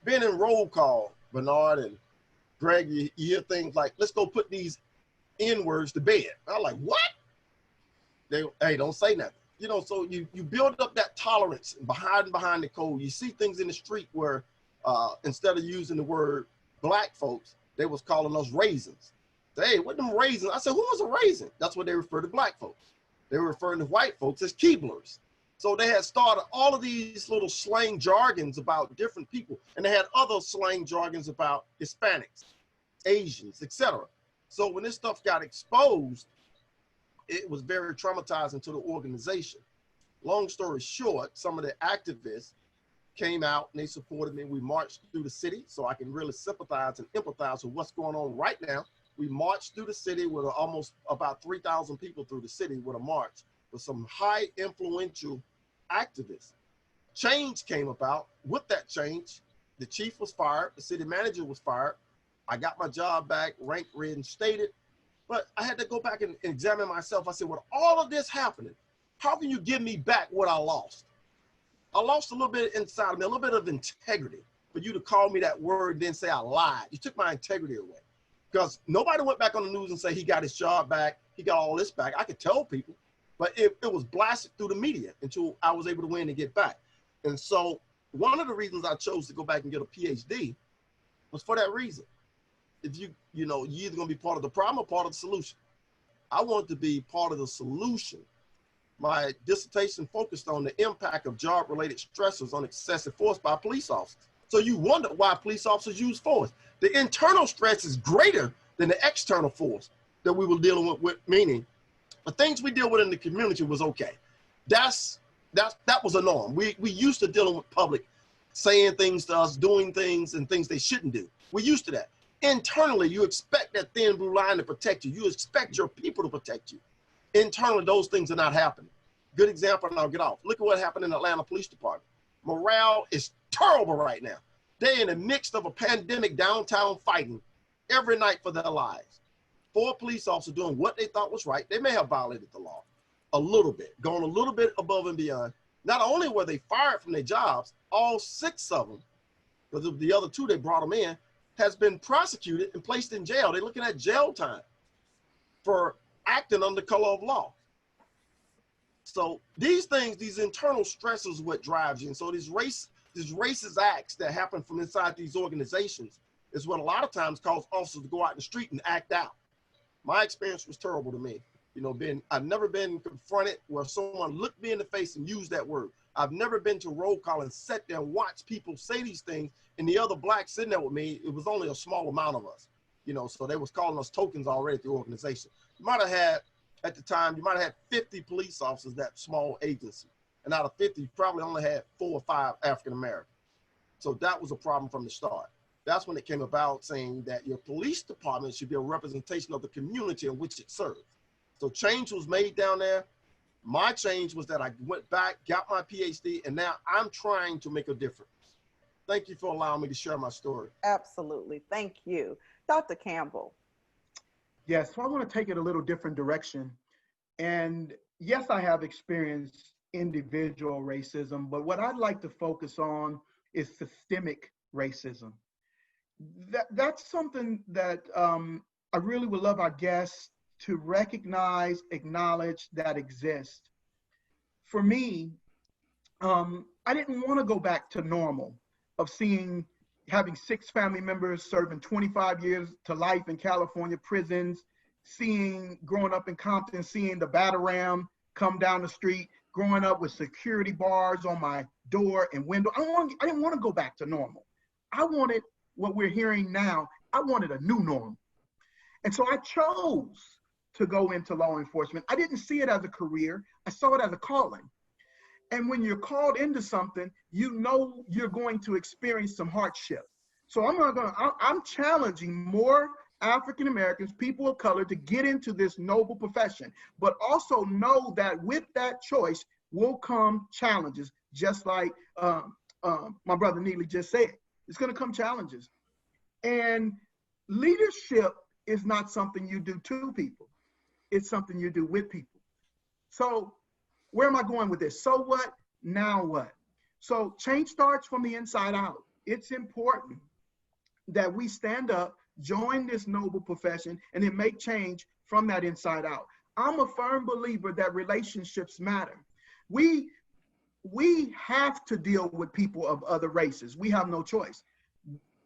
being in roll call, Bernard and Greg, you hear things like, let's go put these N-words to bed. I'm like, what? Hey, don't say nothing. You know, so you build up that tolerance behind the code. You see things in the street where instead of using the word black folks, they was calling us raisins. Say, hey, what them raisins? I said, who was a raisin? That's what they refer to black folks. They were referring to white folks as Keeblers. So they had started all of these little slang jargons about different people, and they had other slang jargons about Hispanics, Asians, etc. So when this stuff got exposed, it was very traumatizing to the organization. Long story short, some of the activists came out and they supported me. We marched through the city, so I can really sympathize and empathize with what's going on right now. We marched through the city with almost about 3,000 people through the city with a march with some high influential activists. Change came about. With that change, The chief was fired. The city manager was fired. I got my job back, ranked, reinstated. But I had to go back and examine myself. I said, with all of this happening, how can you give me back what I lost? I lost a little bit inside of me, a little bit of integrity. For you to call me that word and then say I lied. You took my integrity away. Because nobody went back on the news and say he got his job back, he got all this back. I could tell people, but it was blasted through the media until I was able to win and get back. And so one of the reasons I chose to go back and get a PhD was for that reason. If you're either gonna be part of the problem or part of the solution. I want to be part of the solution. My dissertation focused on the impact of job-related stressors on excessive force by police officers. So you wonder why police officers use force. The internal stress is greater than the external force that we were dealing with, meaning the things we deal with in the community was okay. That was a norm. We used to dealing with public saying things to us, doing things and things they shouldn't do. We're used to that. Internally, you expect that thin blue line to protect you. You expect your people to protect you. Internally, those things are not happening. Good example, and I'll get off. Look at what happened in the Atlanta Police Department. Morale is terrible right now. They're in the midst of a pandemic downtown fighting every night for their lives. 4 police officers doing what they thought was right. They may have violated the law a little bit, gone a little bit above and beyond. Not only were they fired from their jobs, all 6 of them, because the other 2 they brought them in, has been prosecuted and placed in jail. They're looking at jail time for acting under color of law. So these things, these internal stresses, what drives you. And so these racist acts that happen from inside these organizations is what a lot of times cause officers to go out in the street and act out. My experience was terrible to me. I've never been confronted where someone looked me in the face and used that word. I've never been to roll call and sat there and watch people say these things, and the other blacks sitting there with me, it was only a small amount of us, so they was calling us tokens already at the organization. You might have had, at the time, 50 police officers, that small agency. And out of 50, you probably only had 4 or 5 African-American. So that was a problem from the start. That's when it came about, saying that your police department should be a representation of the community in which it serves. So change was made down there. My change was that I went back, got my PhD, and now I'm trying to make a difference. Thank you for allowing me to share my story. Absolutely. Thank you. Dr. Campbell. Yes, so I want to take it a little different direction. And yes, I have experienced individual racism, but what I'd like to focus on is systemic racism. That's something that I really would love our guests to recognize, acknowledge that exists. For me, I didn't want to go back to normal of having 6 family members serving 25 years to life in California prisons, growing up in Compton, seeing the Batarang come down the street, growing up with security bars on my door and window. I didn't want to go back to normal. I wanted what we're hearing now. I wanted a new normal. And so I chose to go into law enforcement. I didn't see it as a career. I saw it as a calling. And when you're called into something, you're going to experience some hardship. So I'm challenging more African Americans, people of color, to get into this noble profession, but also know that with that choice will come challenges, just like my brother Neely just said. It's going to come challenges. And leadership is not something you do to people. It's something you do with people. So where am I going with this? So what? Now what? So change starts from the inside out. It's important that we stand up, join this noble profession, and then make change from that inside out. I'm a firm believer that relationships matter. We have to deal with people of other races. We have no choice.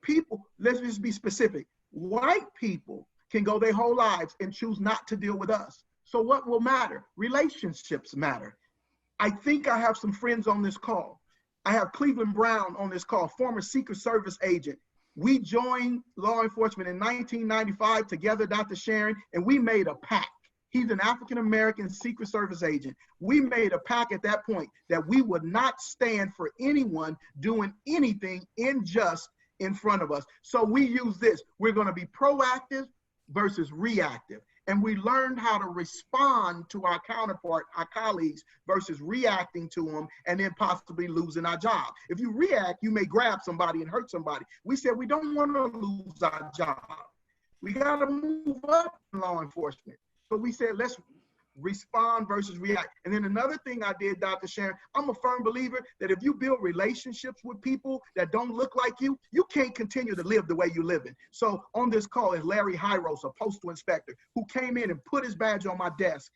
People, let's just be specific. White people can go their whole lives and choose not to deal with us. So what will matter? Relationships matter. I think I have some friends on this call. I have Cleveland Brown on this call, former Secret Service agent. We joined law enforcement in 1995 together, Dr. Sharon, and we made a pact. He's an African-American Secret Service agent. We made a pact at that point that we would not stand for anyone doing anything unjust in front of us. So we use this. We're going to be proactive versus reactive. And we learned how to respond to our counterpart, our colleagues, versus reacting to them and then possibly losing our job. If you react, you may grab somebody and hurt somebody. We said we don't want to lose our job. We got to move up in law enforcement. So we said, let's respond versus react. And then another thing I did, Dr. Sharon, I'm a firm believer that if you build relationships with people that don't look like you, you can't continue to live the way you're living. So on this call is Larry Hyros, a postal inspector, who came in and put his badge on my desk.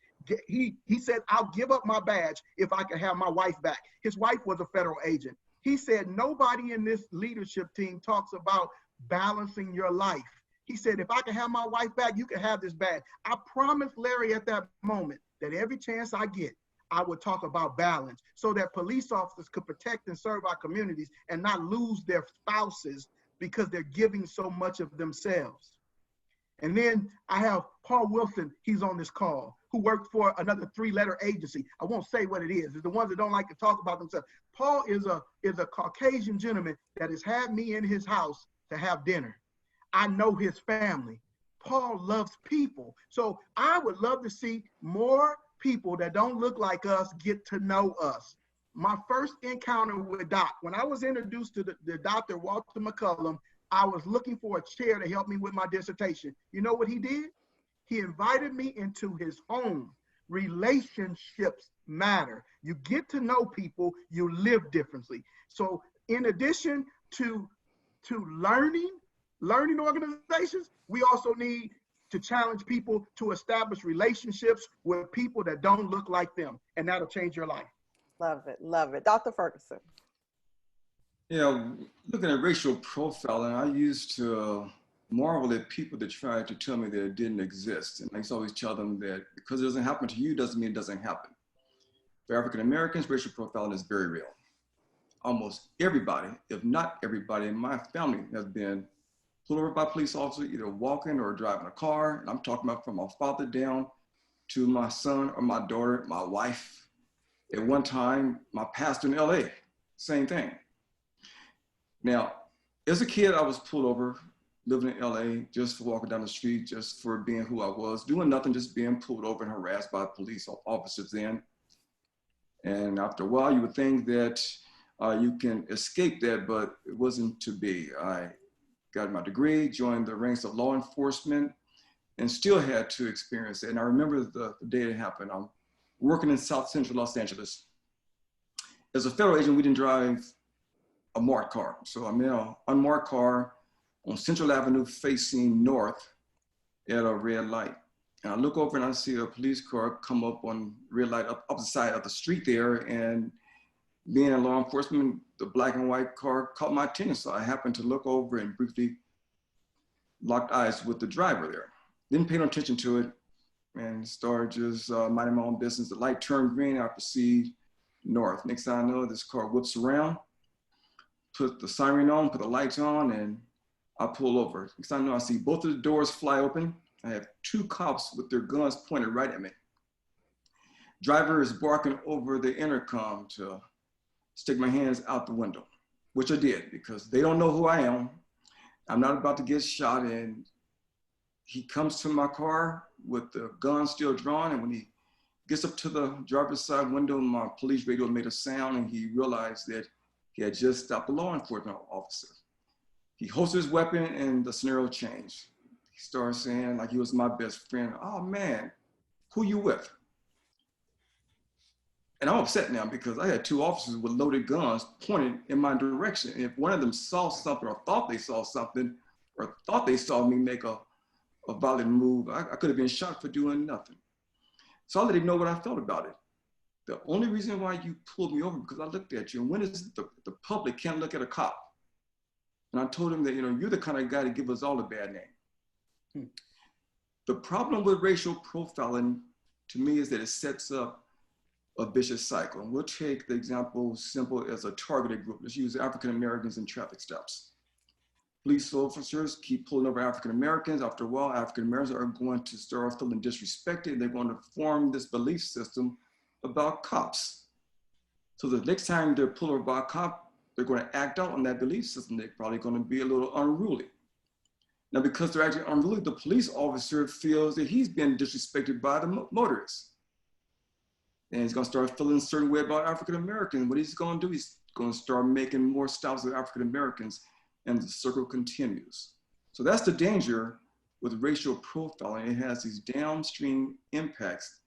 He said, I'll give up my badge if I can have my wife back. His wife was a federal agent. He said, nobody in this leadership team talks about balancing your life. He said, if I can have my wife back, you can have this badge. I promised Larry at that moment that every chance I get, I would talk about balance so that police officers could protect and serve our communities and not lose their spouses because they're giving so much of themselves. And then I have Paul Wilson, he's on this call, who worked for another 3-letter agency. I won't say what it is. It's the ones that don't like to talk about themselves. Paul is a Caucasian gentleman that has had me in his house to have dinner. I know his family. Paul loves people. So I would love to see more people that don't look like us get to know us. My first encounter with Doc, when I was introduced to the Dr. Walter McCollum, I was looking for a chair to help me with my dissertation. You know what he did? He invited me into his home. Relationships matter. You get to know people, you live differently. So in addition to learning organizations, we also need to challenge people to establish relationships with people that don't look like them, and that'll change your life. Love it, love it. Dr. Ferguson. Yeah, looking at racial profiling, I used to marvel at people that tried to tell me that it didn't exist. And I used to always tell them that because it doesn't happen to you doesn't mean it doesn't happen. For African Americans, racial profiling is very real. Almost everybody, if not everybody in my family, has been pulled over by a police officer, either walking or driving a car. And I'm talking about from my father down to my son or my daughter, my wife. At one time, my pastor in LA, same thing. Now, as a kid, I was pulled over, living in LA, just for walking down the street, just for being who I was, doing nothing, just being pulled over and harassed by police officers then. And after a while, you would think that you can escape that, but it wasn't to be. I got my degree, joined the ranks of law enforcement, and still had to experience it. And I remember the day it happened. I'm working in South Central Los Angeles. As a federal agent, we didn't drive a marked car. So I'm in an unmarked car on Central Avenue facing north at a red light. And I look over and I see a police car come up on red light up the side of the street there. And being in law enforcement, the black and white car caught my attention. So I happened to look over and briefly locked eyes with the driver there. Didn't pay no attention to it and started just minding my own business. The light turned green, I proceed north. Next thing I know, this car whips around, put the siren on, put the lights on, and I pull over. Next thing I know, I see both of the doors fly open. I have 2 cops with their guns pointed right at me. Driver is barking over the intercom to stick my hands out the window, which I did because they don't know who I am. I'm not about to get shot. And he comes to my car with the gun still drawn. And when he gets up to the driver's side window, my police radio made a sound and he realized that he had just stopped a law enforcement officer. He holsters his weapon and the scenario changed. He started saying like he was my best friend. Oh man, who you with? And I'm upset now because I had 2 officers with loaded guns pointed in my direction. And if one of them saw something or thought they saw something or thought they saw me make a violent move, I could have been shot for doing nothing. So I let him know what I felt about it. The only reason why you pulled me over because I looked at you. And when is the public can't look at a cop? And I told him that, you know, you're the kind of guy to give us all a bad name. The problem with racial profiling to me is that it sets up a vicious cycle. And we'll take the example simple as a targeted group. Let's use African Americans in traffic stops. Police officers keep pulling over African Americans. After a while, African Americans are going to start feeling disrespected. They're going to form this belief system about cops. So the next time they're pulled over by a cop, they're going to act out on that belief system. They're probably going to be a little unruly. Now, because they're actually unruly, the police officer feels that he's been disrespected by the motorists. And he's gonna start feeling a certain way about African Americans. What he's gonna do, he's gonna start making more stops with African Americans, and the circle continues. So that's the danger with racial profiling. It has these downstream impacts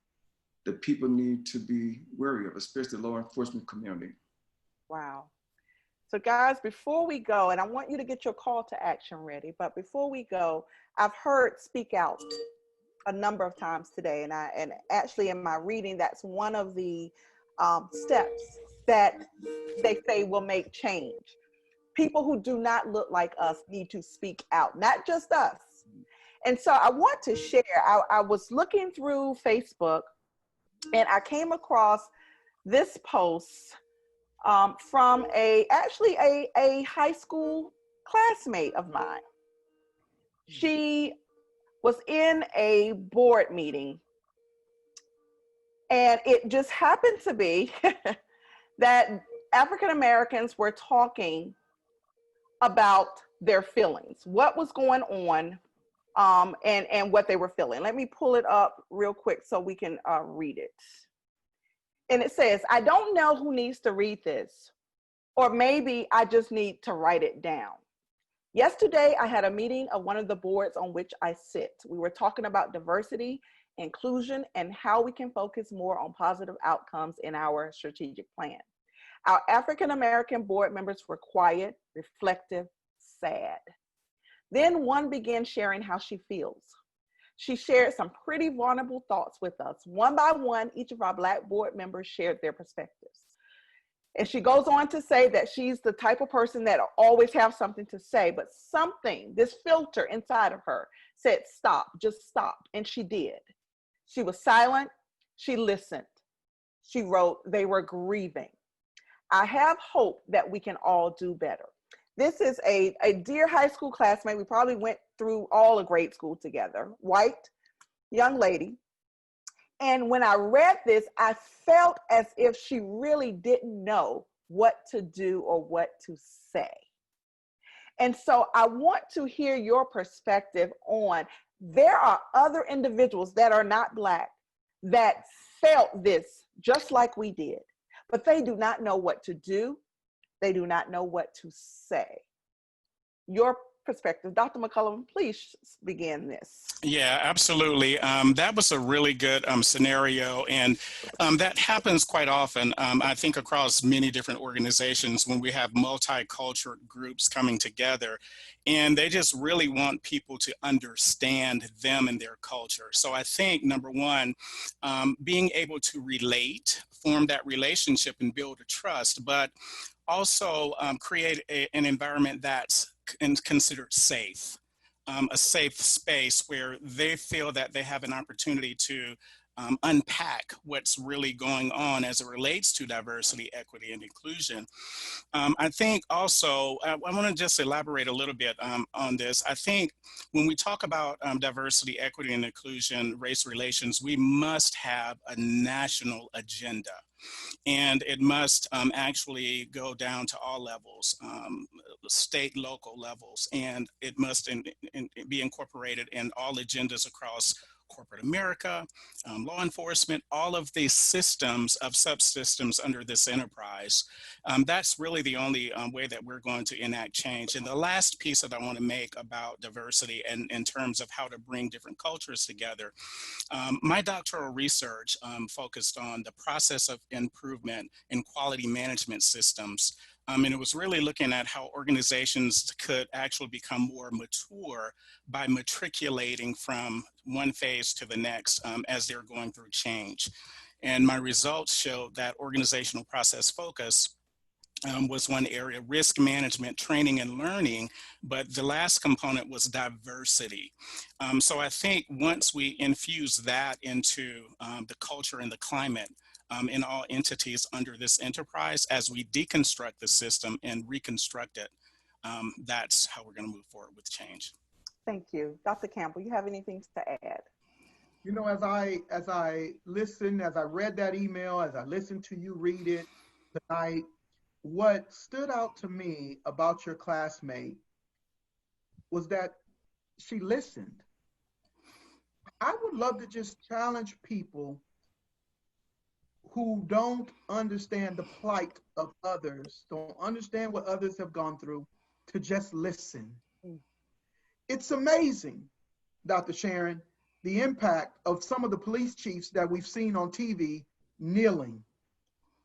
that people need to be wary of, especially the law enforcement community. Wow. So guys, before we go, and I want you to get your call to action ready, but before we go, I've heard speak out a number of times today, and actually in my reading, that's one of the steps that they say will make change. People who do not look like us need to speak out, not just us. And so I want to share, I was looking through Facebook and I came across this post from actually a high school classmate of mine. She was in a board meeting, and it just happened to be that African Americans were talking about their feelings, what was going on, and what they were feeling. Let me pull it up real quick so we can read it. And it says, I don't know who needs to read this, or maybe I just need to write it down. Yesterday, I had a meeting of one of the boards on which I sit. We were talking about diversity, inclusion, and how we can focus more on positive outcomes in our strategic plan. Our African American board members were quiet, reflective, sad. Then one began sharing how she feels. She shared some pretty vulnerable thoughts with us. One by one, each of our Black board members shared their perspectives. And she goes on to say that she's the type of person that always have something to say, but something, this filter inside of her said, stop, just stop. And she did. She was silent. She listened. She wrote, they were grieving. I have hope that we can all do better. This is a dear high school classmate. We probably went through all of grade school together, white young lady. And when I read this, I felt as if she really didn't know what to do or what to say. And so I want to hear your perspective on, there are other individuals that are not Black that felt this just like we did, but they do not know what to do. They do not know what to say. Your perspective, Dr. McCollum, please begin this. Yeah, absolutely. That was a really good scenario, and that happens quite often, I think, across many different organizations when we have multicultural groups coming together, and they just really want people to understand them and their culture. So I think, number one, being able to relate, form that relationship and build a trust, but also create an environment that's considered safe, a safe space where they feel that they have an opportunity to unpack what's really going on as it relates to diversity, equity, and inclusion. I think also, I want to just elaborate a little bit on this. I think when we talk about diversity, equity, and inclusion, race relations, we must have a national agenda. And it must actually go down to all levels, state, local levels, and it must be incorporated in all agendas across corporate America, law enforcement, all of these systems of subsystems under this enterprise. That's really the only way that we're going to enact change. And the last piece that I want to make about diversity and in terms of how to bring different cultures together, my doctoral research focused on the process of improvement in quality management systems. And it was really looking at how organizations could actually become more mature by matriculating from one phase to the next as they're going through change. And my results showed that organizational process focus was one area, risk management, training and learning, but the last component was diversity. So I think once we infuse that into the culture and the climate in all entities under this enterprise, as we deconstruct the system and reconstruct it, that's how we're going to move forward with change. Thank you. Dr. Campbell, you have anything to add? You know, as I listened, as I read that email, as I listened to you read it tonight, what stood out to me about your classmate was that she listened. I would love to just challenge people who don't understand the plight of others, don't understand what others have gone through, to just listen. It's amazing, Dr. Sharon, the impact of some of the police chiefs that we've seen on TV kneeling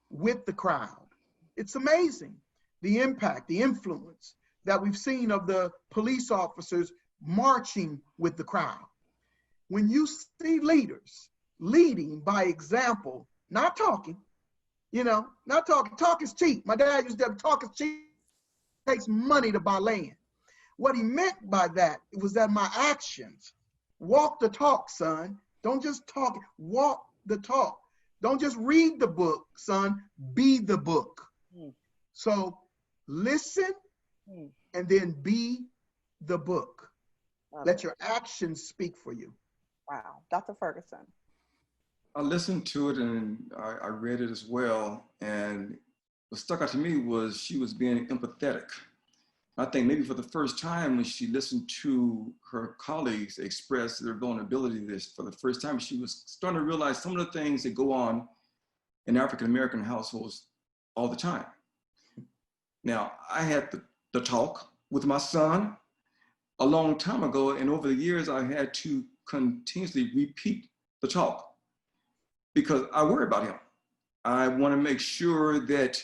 with the crowd. It's amazing, the impact, the influence that we've seen of the police officers marching with the crowd. When you see leaders leading by example, not talking, not talking. Talk is cheap. My dad used to talk is cheap. It takes money to buy land. What he meant by that was that my actions, walk the talk, son. Don't just talk, walk the talk. Don't just read the book, son, be the book. So listen and then be the book. Let your actions speak for you. Wow. Dr. Ferguson. I listened to it and I read it as well. And what stuck out to me was she was being empathetic. I think maybe for the first time when she listened to her colleagues express their vulnerability for the first time, she was starting to realize some of the things that go on in African-American households all the time. Now, I had the talk with my son a long time ago, and over the years, I had to continuously repeat the talk because I worry about him. I want to make sure that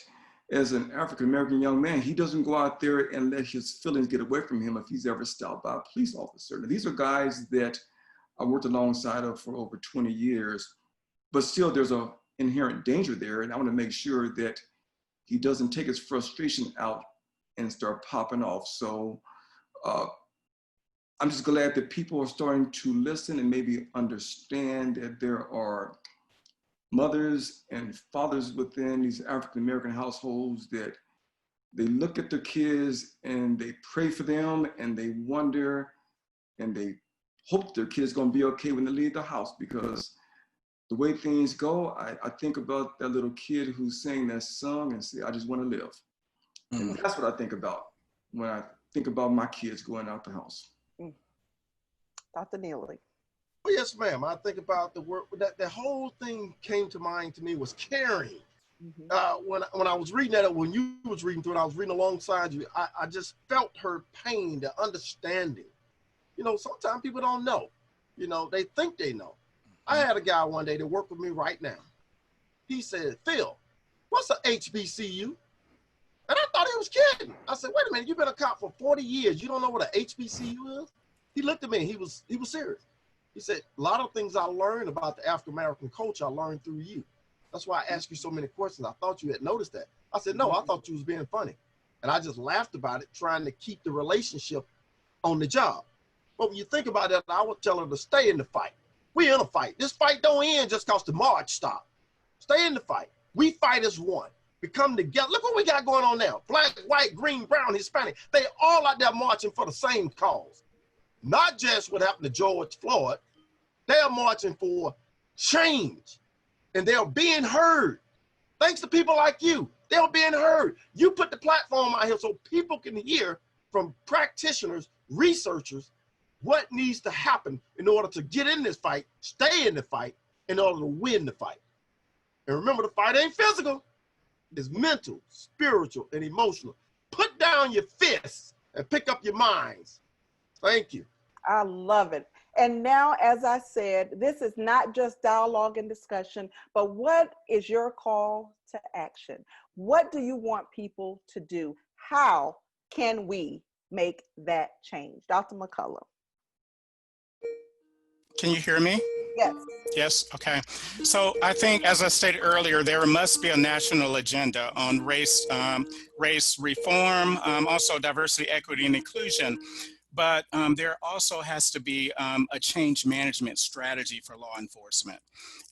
as an African-American young man, he doesn't go out there and let his feelings get away from him if he's ever stopped by a police officer. Now, these are guys that I worked alongside of for over 20 years, but still there's an inherent danger there. And I want to make sure that he doesn't take his frustration out and start popping off. So I'm just glad that people are starting to listen and maybe understand that there are mothers and fathers within these African-American households that they look at their kids and they pray for them and they wonder and they hope their kid's gonna be okay when they leave the house, because the way things go, I think about that little kid who sang that song and say, I just wanna live. And that's what I think about when I think about my kids going out the house. Dr. Neely. Oh, yes, ma'am. I think about the work that the whole thing came to mind to me was caring. When I was reading that, when you was reading through it, I was reading alongside you. I just felt her pain, the understanding. Sometimes people don't know. They think they know. I had a guy one day that worked with me right now. He said, Phil, what's a HBCU? And I thought he was kidding. I said, wait a minute, you've been a cop for 40 years. You don't know what a HBCU is? He looked at me and he was serious. He said, a lot of things I learned about the African-American culture, I learned through you. That's why I asked you so many questions. I thought you had noticed that. I said, no, I thought you was being funny. And I just laughed about it, trying to keep the relationship on the job. But when you think about that, I would tell her to stay in the fight. We in a fight. This fight don't end just because the march stopped. Stay in the fight. We fight as one. We come together. Look what we got going on now. Black, white, green, brown, Hispanic. They all out there marching for the same cause. Not just what happened to George Floyd. They are marching for change. And they're being heard. Thanks to people like you. They're being heard. You put the platform out here so people can hear from practitioners, researchers, what needs to happen in order to get in this fight, stay in the fight, in order to win the fight. And remember, the fight ain't physical. It's mental, spiritual, and emotional. Put down your fists and pick up your minds. Thank you. I love it. And now, as I said, this is not just dialogue and discussion, but what is your call to action? What do you want people to do? How can we make that change? Dr. McCollum. Can you hear me? Yes. Yes, okay. So I think, as I stated earlier, there must be a national agenda on race reform, also diversity, equity, and inclusion. But there also has to be a change management strategy for law enforcement.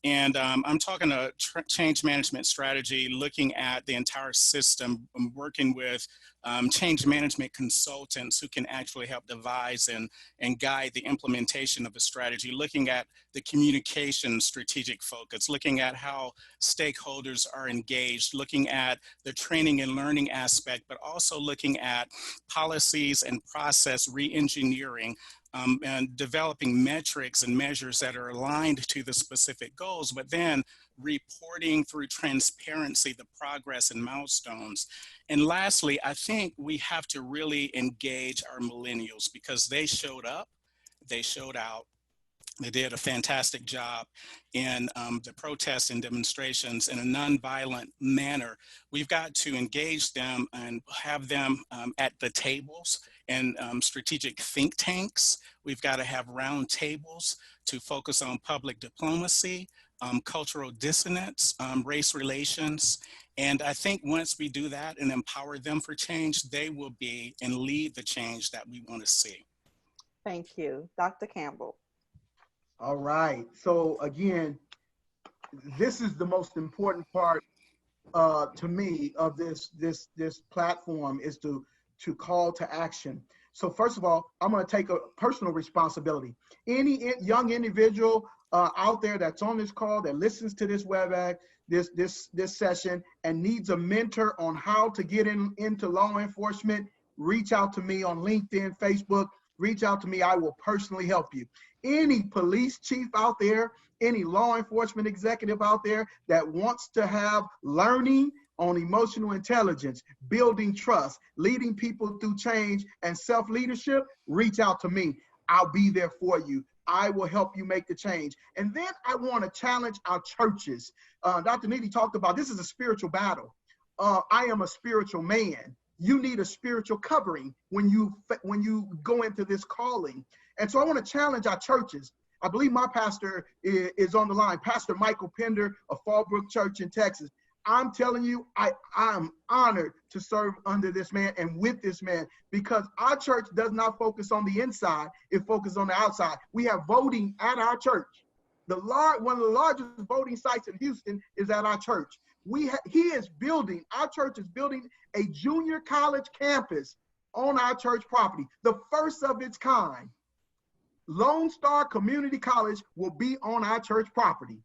And I'm talking a change management strategy, looking at the entire system, working with change management consultants who can actually help devise and guide the implementation of a strategy, looking at the communication strategic focus, looking at how stakeholders are engaged, looking at the training and learning aspect, but also looking at policies and process really engineering and developing metrics and measures that are aligned to the specific goals, but then reporting through transparency the progress and milestones. And lastly, I think we have to really engage our millennials because they showed up, they showed out. They did a fantastic job in the protests and demonstrations in a nonviolent manner. We've got to engage them and have them at the tables and strategic think tanks. We've got to have round tables to focus on public diplomacy, cultural dissonance, race relations. And I think once we do that and empower them for change, they will be and lead the change that we want to see. Thank you. Dr. Campbell. All right. So again, this is the most important part to me of this platform is to call to action. So first of all, I'm going to take a personal responsibility. Any young individual out there that's on this call that listens to this WebEx, this session, and needs a mentor on how to get into law enforcement, reach out to me on LinkedIn, Facebook. Reach out to me. I will personally help you. Any police chief out there, any law enforcement executive out there that wants to have learning on emotional intelligence, building trust, leading people through change and self-leadership, reach out to me. I'll be there for you. I will help you make the change. And then I want to challenge our churches. Dr. Neely talked about this is a spiritual battle. I am a spiritual man. You need a spiritual covering when you go into this calling. And so I want to challenge our churches. I believe my pastor is on the line, Pastor Michael Pender of Fallbrook Church in Texas. I'm telling you, I'm honored to serve under this man and with this man because our church does not focus on the inside, it focuses on the outside. We have voting at our church. One of the largest voting sites in Houston is at our church. Our church is building a junior college campus on our church property, the first of its kind. Lone Star Community College will be on our church property.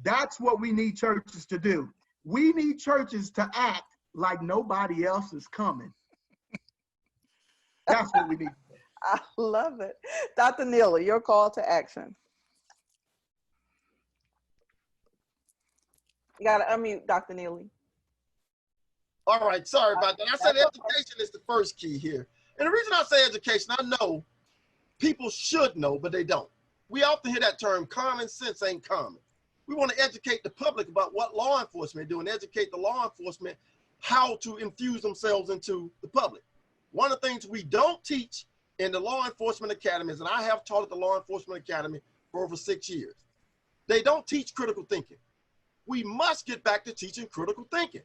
That's what we need churches to do. We need churches to act like nobody else is coming. That's what we need. I love it. Dr. Neely, your call to action. You got to unmute, Dr. Neely. All right, sorry about that. I said education is the first key here. And the reason I say education, I know people should know, but they don't. We often hear that term, common sense ain't common. We want to educate the public about what law enforcement do and educate the law enforcement how to infuse themselves into the public. One of the things we don't teach in the law enforcement academies, and I have taught at the law enforcement academy for over 6 years, they don't teach critical thinking. We must get back to teaching critical thinking.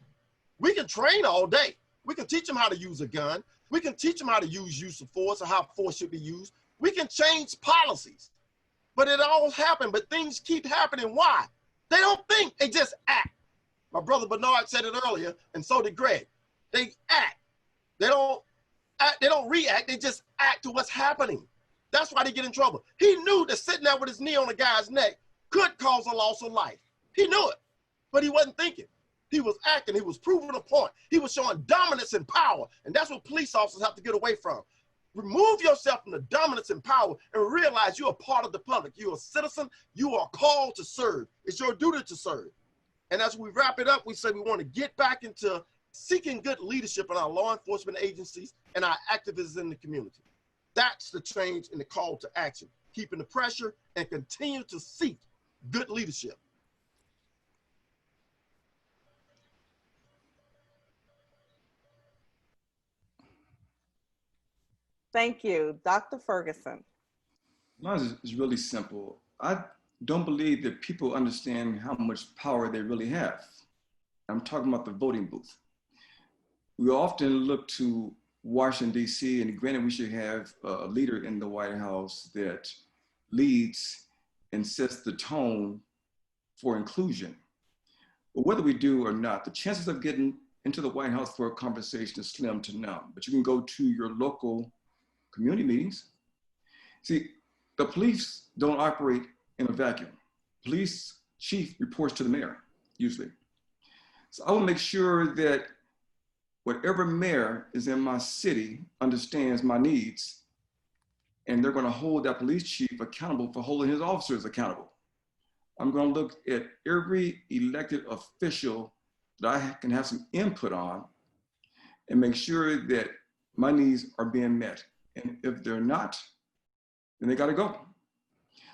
We can train all day. We can teach them how to use a gun. We can teach them how to use of force or how force should be used. We can change policies, but it all happened, but things keep happening. Why? They don't think, they just act. My brother Bernard said it earlier, and so did Greg. They act. They don't react, they just act to what's happening. That's why they get in trouble. He knew that sitting there with his knee on a guy's neck could cause a loss of life. He knew it, but he wasn't thinking. He was acting, he was proving a point. He was showing dominance and power, and that's what police officers have to get away from. Remove yourself from the dominance and power and realize you're a part of the public. You're a citizen, you are called to serve. It's your duty to serve. And as we wrap it up, we say we want to get back into seeking good leadership in our law enforcement agencies and our activists in the community. That's the change in the call to action, keeping the pressure and continue to seek good leadership. Thank you. Dr. Ferguson. Mine is really simple. I don't believe that people understand how much power they really have. I'm talking about the voting booth. We often look to Washington, D.C., and granted we should have a leader in the White House that leads and sets the tone for inclusion. But whether we do or not, the chances of getting into the White House for a conversation is slim to none. But you can go to your local community meetings. See, the police don't operate in a vacuum. Police chief reports to the mayor, usually. So I will make sure that whatever mayor is in my city understands my needs and they're going to hold that police chief accountable for holding his officers accountable. I'm going to look at every elected official that I can have some input on and make sure that my needs are being met. And if they're not, then they got to go.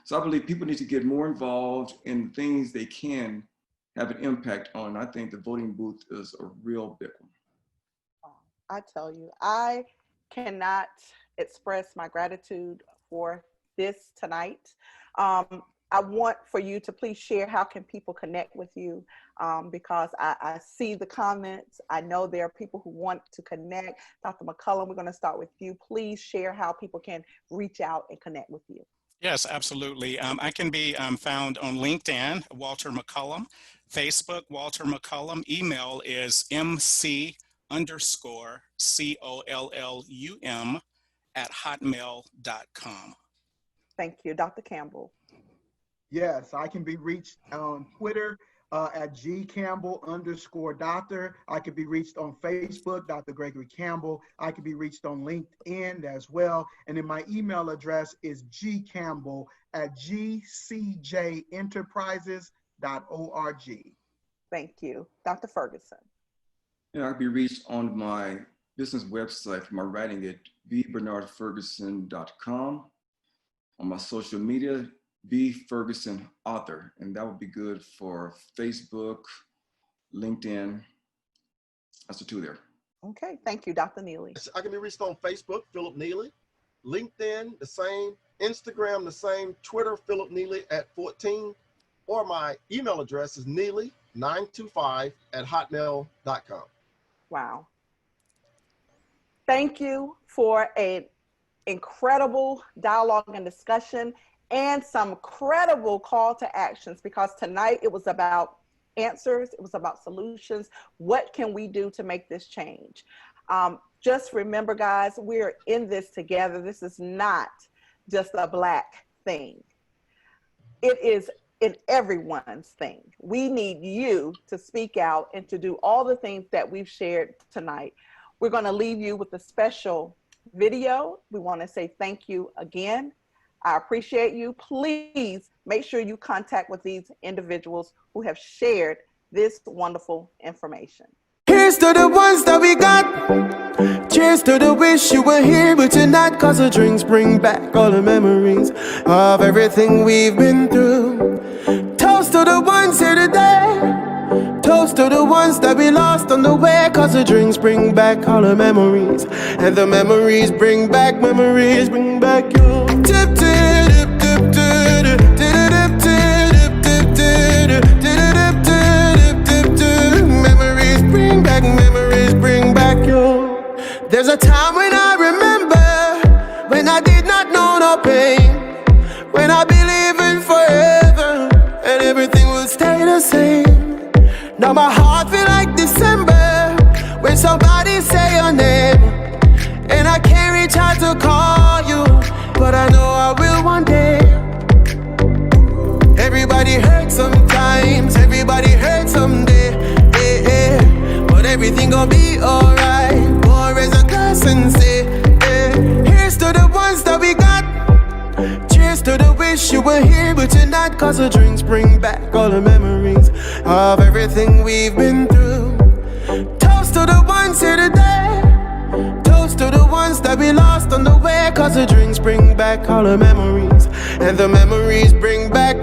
So I believe people need to get more involved in things they can have an impact on. I think the voting booth is a real big one. I tell you, I cannot express my gratitude for this tonight. I want for you to please share how can people connect with you, because I see the comments. I know there are people who want to connect. Dr. McCollum, we're going to start with you. Please share how people can reach out and connect with you. Yes, absolutely. I can be found on LinkedIn, Walter McCollum, Facebook, Walter McCollum. Email is mc_COLLUM@hotmail.com. Thank you. Dr. Campbell. Yes, I can be reached on Twitter at gcampbell_doctor. I can be reached on Facebook, Dr. Gregory Campbell. I can be reached on LinkedIn as well. And then my email address is gcampbell@gcjenterprises.org. Thank you. Dr. Ferguson. Yeah, I can be reached on my business website for my writing at B.BernardFerguson.com. On my social media, B. Ferguson Author, and that would be good for Facebook, LinkedIn. That's the two there. Okay, thank you, Dr. Neely. I can be reached on Facebook, Phillip Neely, LinkedIn, the same, Instagram, the same, Twitter, Phillip Neely @14, or my email address is neely925@hotmail.com. Wow. Thank you for an incredible dialogue and discussion and some credible call to actions, because tonight it was about answers, it was about solutions. What can we do to make this change? Just remember, guys, we're in this together. This is not just a Black thing. It is in everyone's thing. We need you to speak out and to do all the things that we've shared tonight. We're going to leave you with a special video. We want to say thank you again. I appreciate you. Please make sure you contact with these individuals who have shared this wonderful information. Here's to the ones that we got. Cheers to the wish you were here, but you're not. Cause the drinks bring back all the memories of everything we've been through. Toast to the ones here today. Toast to the ones that we lost on the way. Cause the drinks bring back all the memories. And the memories bring back you. Tip, tip, tip, tip, memories bring back you. There's a time when I remember, when I did not know no pain, when I believed in forever and everything will stay the same. Now my heart feel like December when somebody say your name, and I can't reach out to call you, but I know I will one day. Everybody hurts sometimes, everybody hurts someday, but everything gon' be alright. Or raise a glass and say, here's to the ones that we got. Cheers to the wish you were here, but you're not. Cause the drinks bring back all the memories of everything we've been through. Toast to the ones here today. Toast to the ones that we lost on the way. Cause the drinks bring back all the memories. And the memories bring back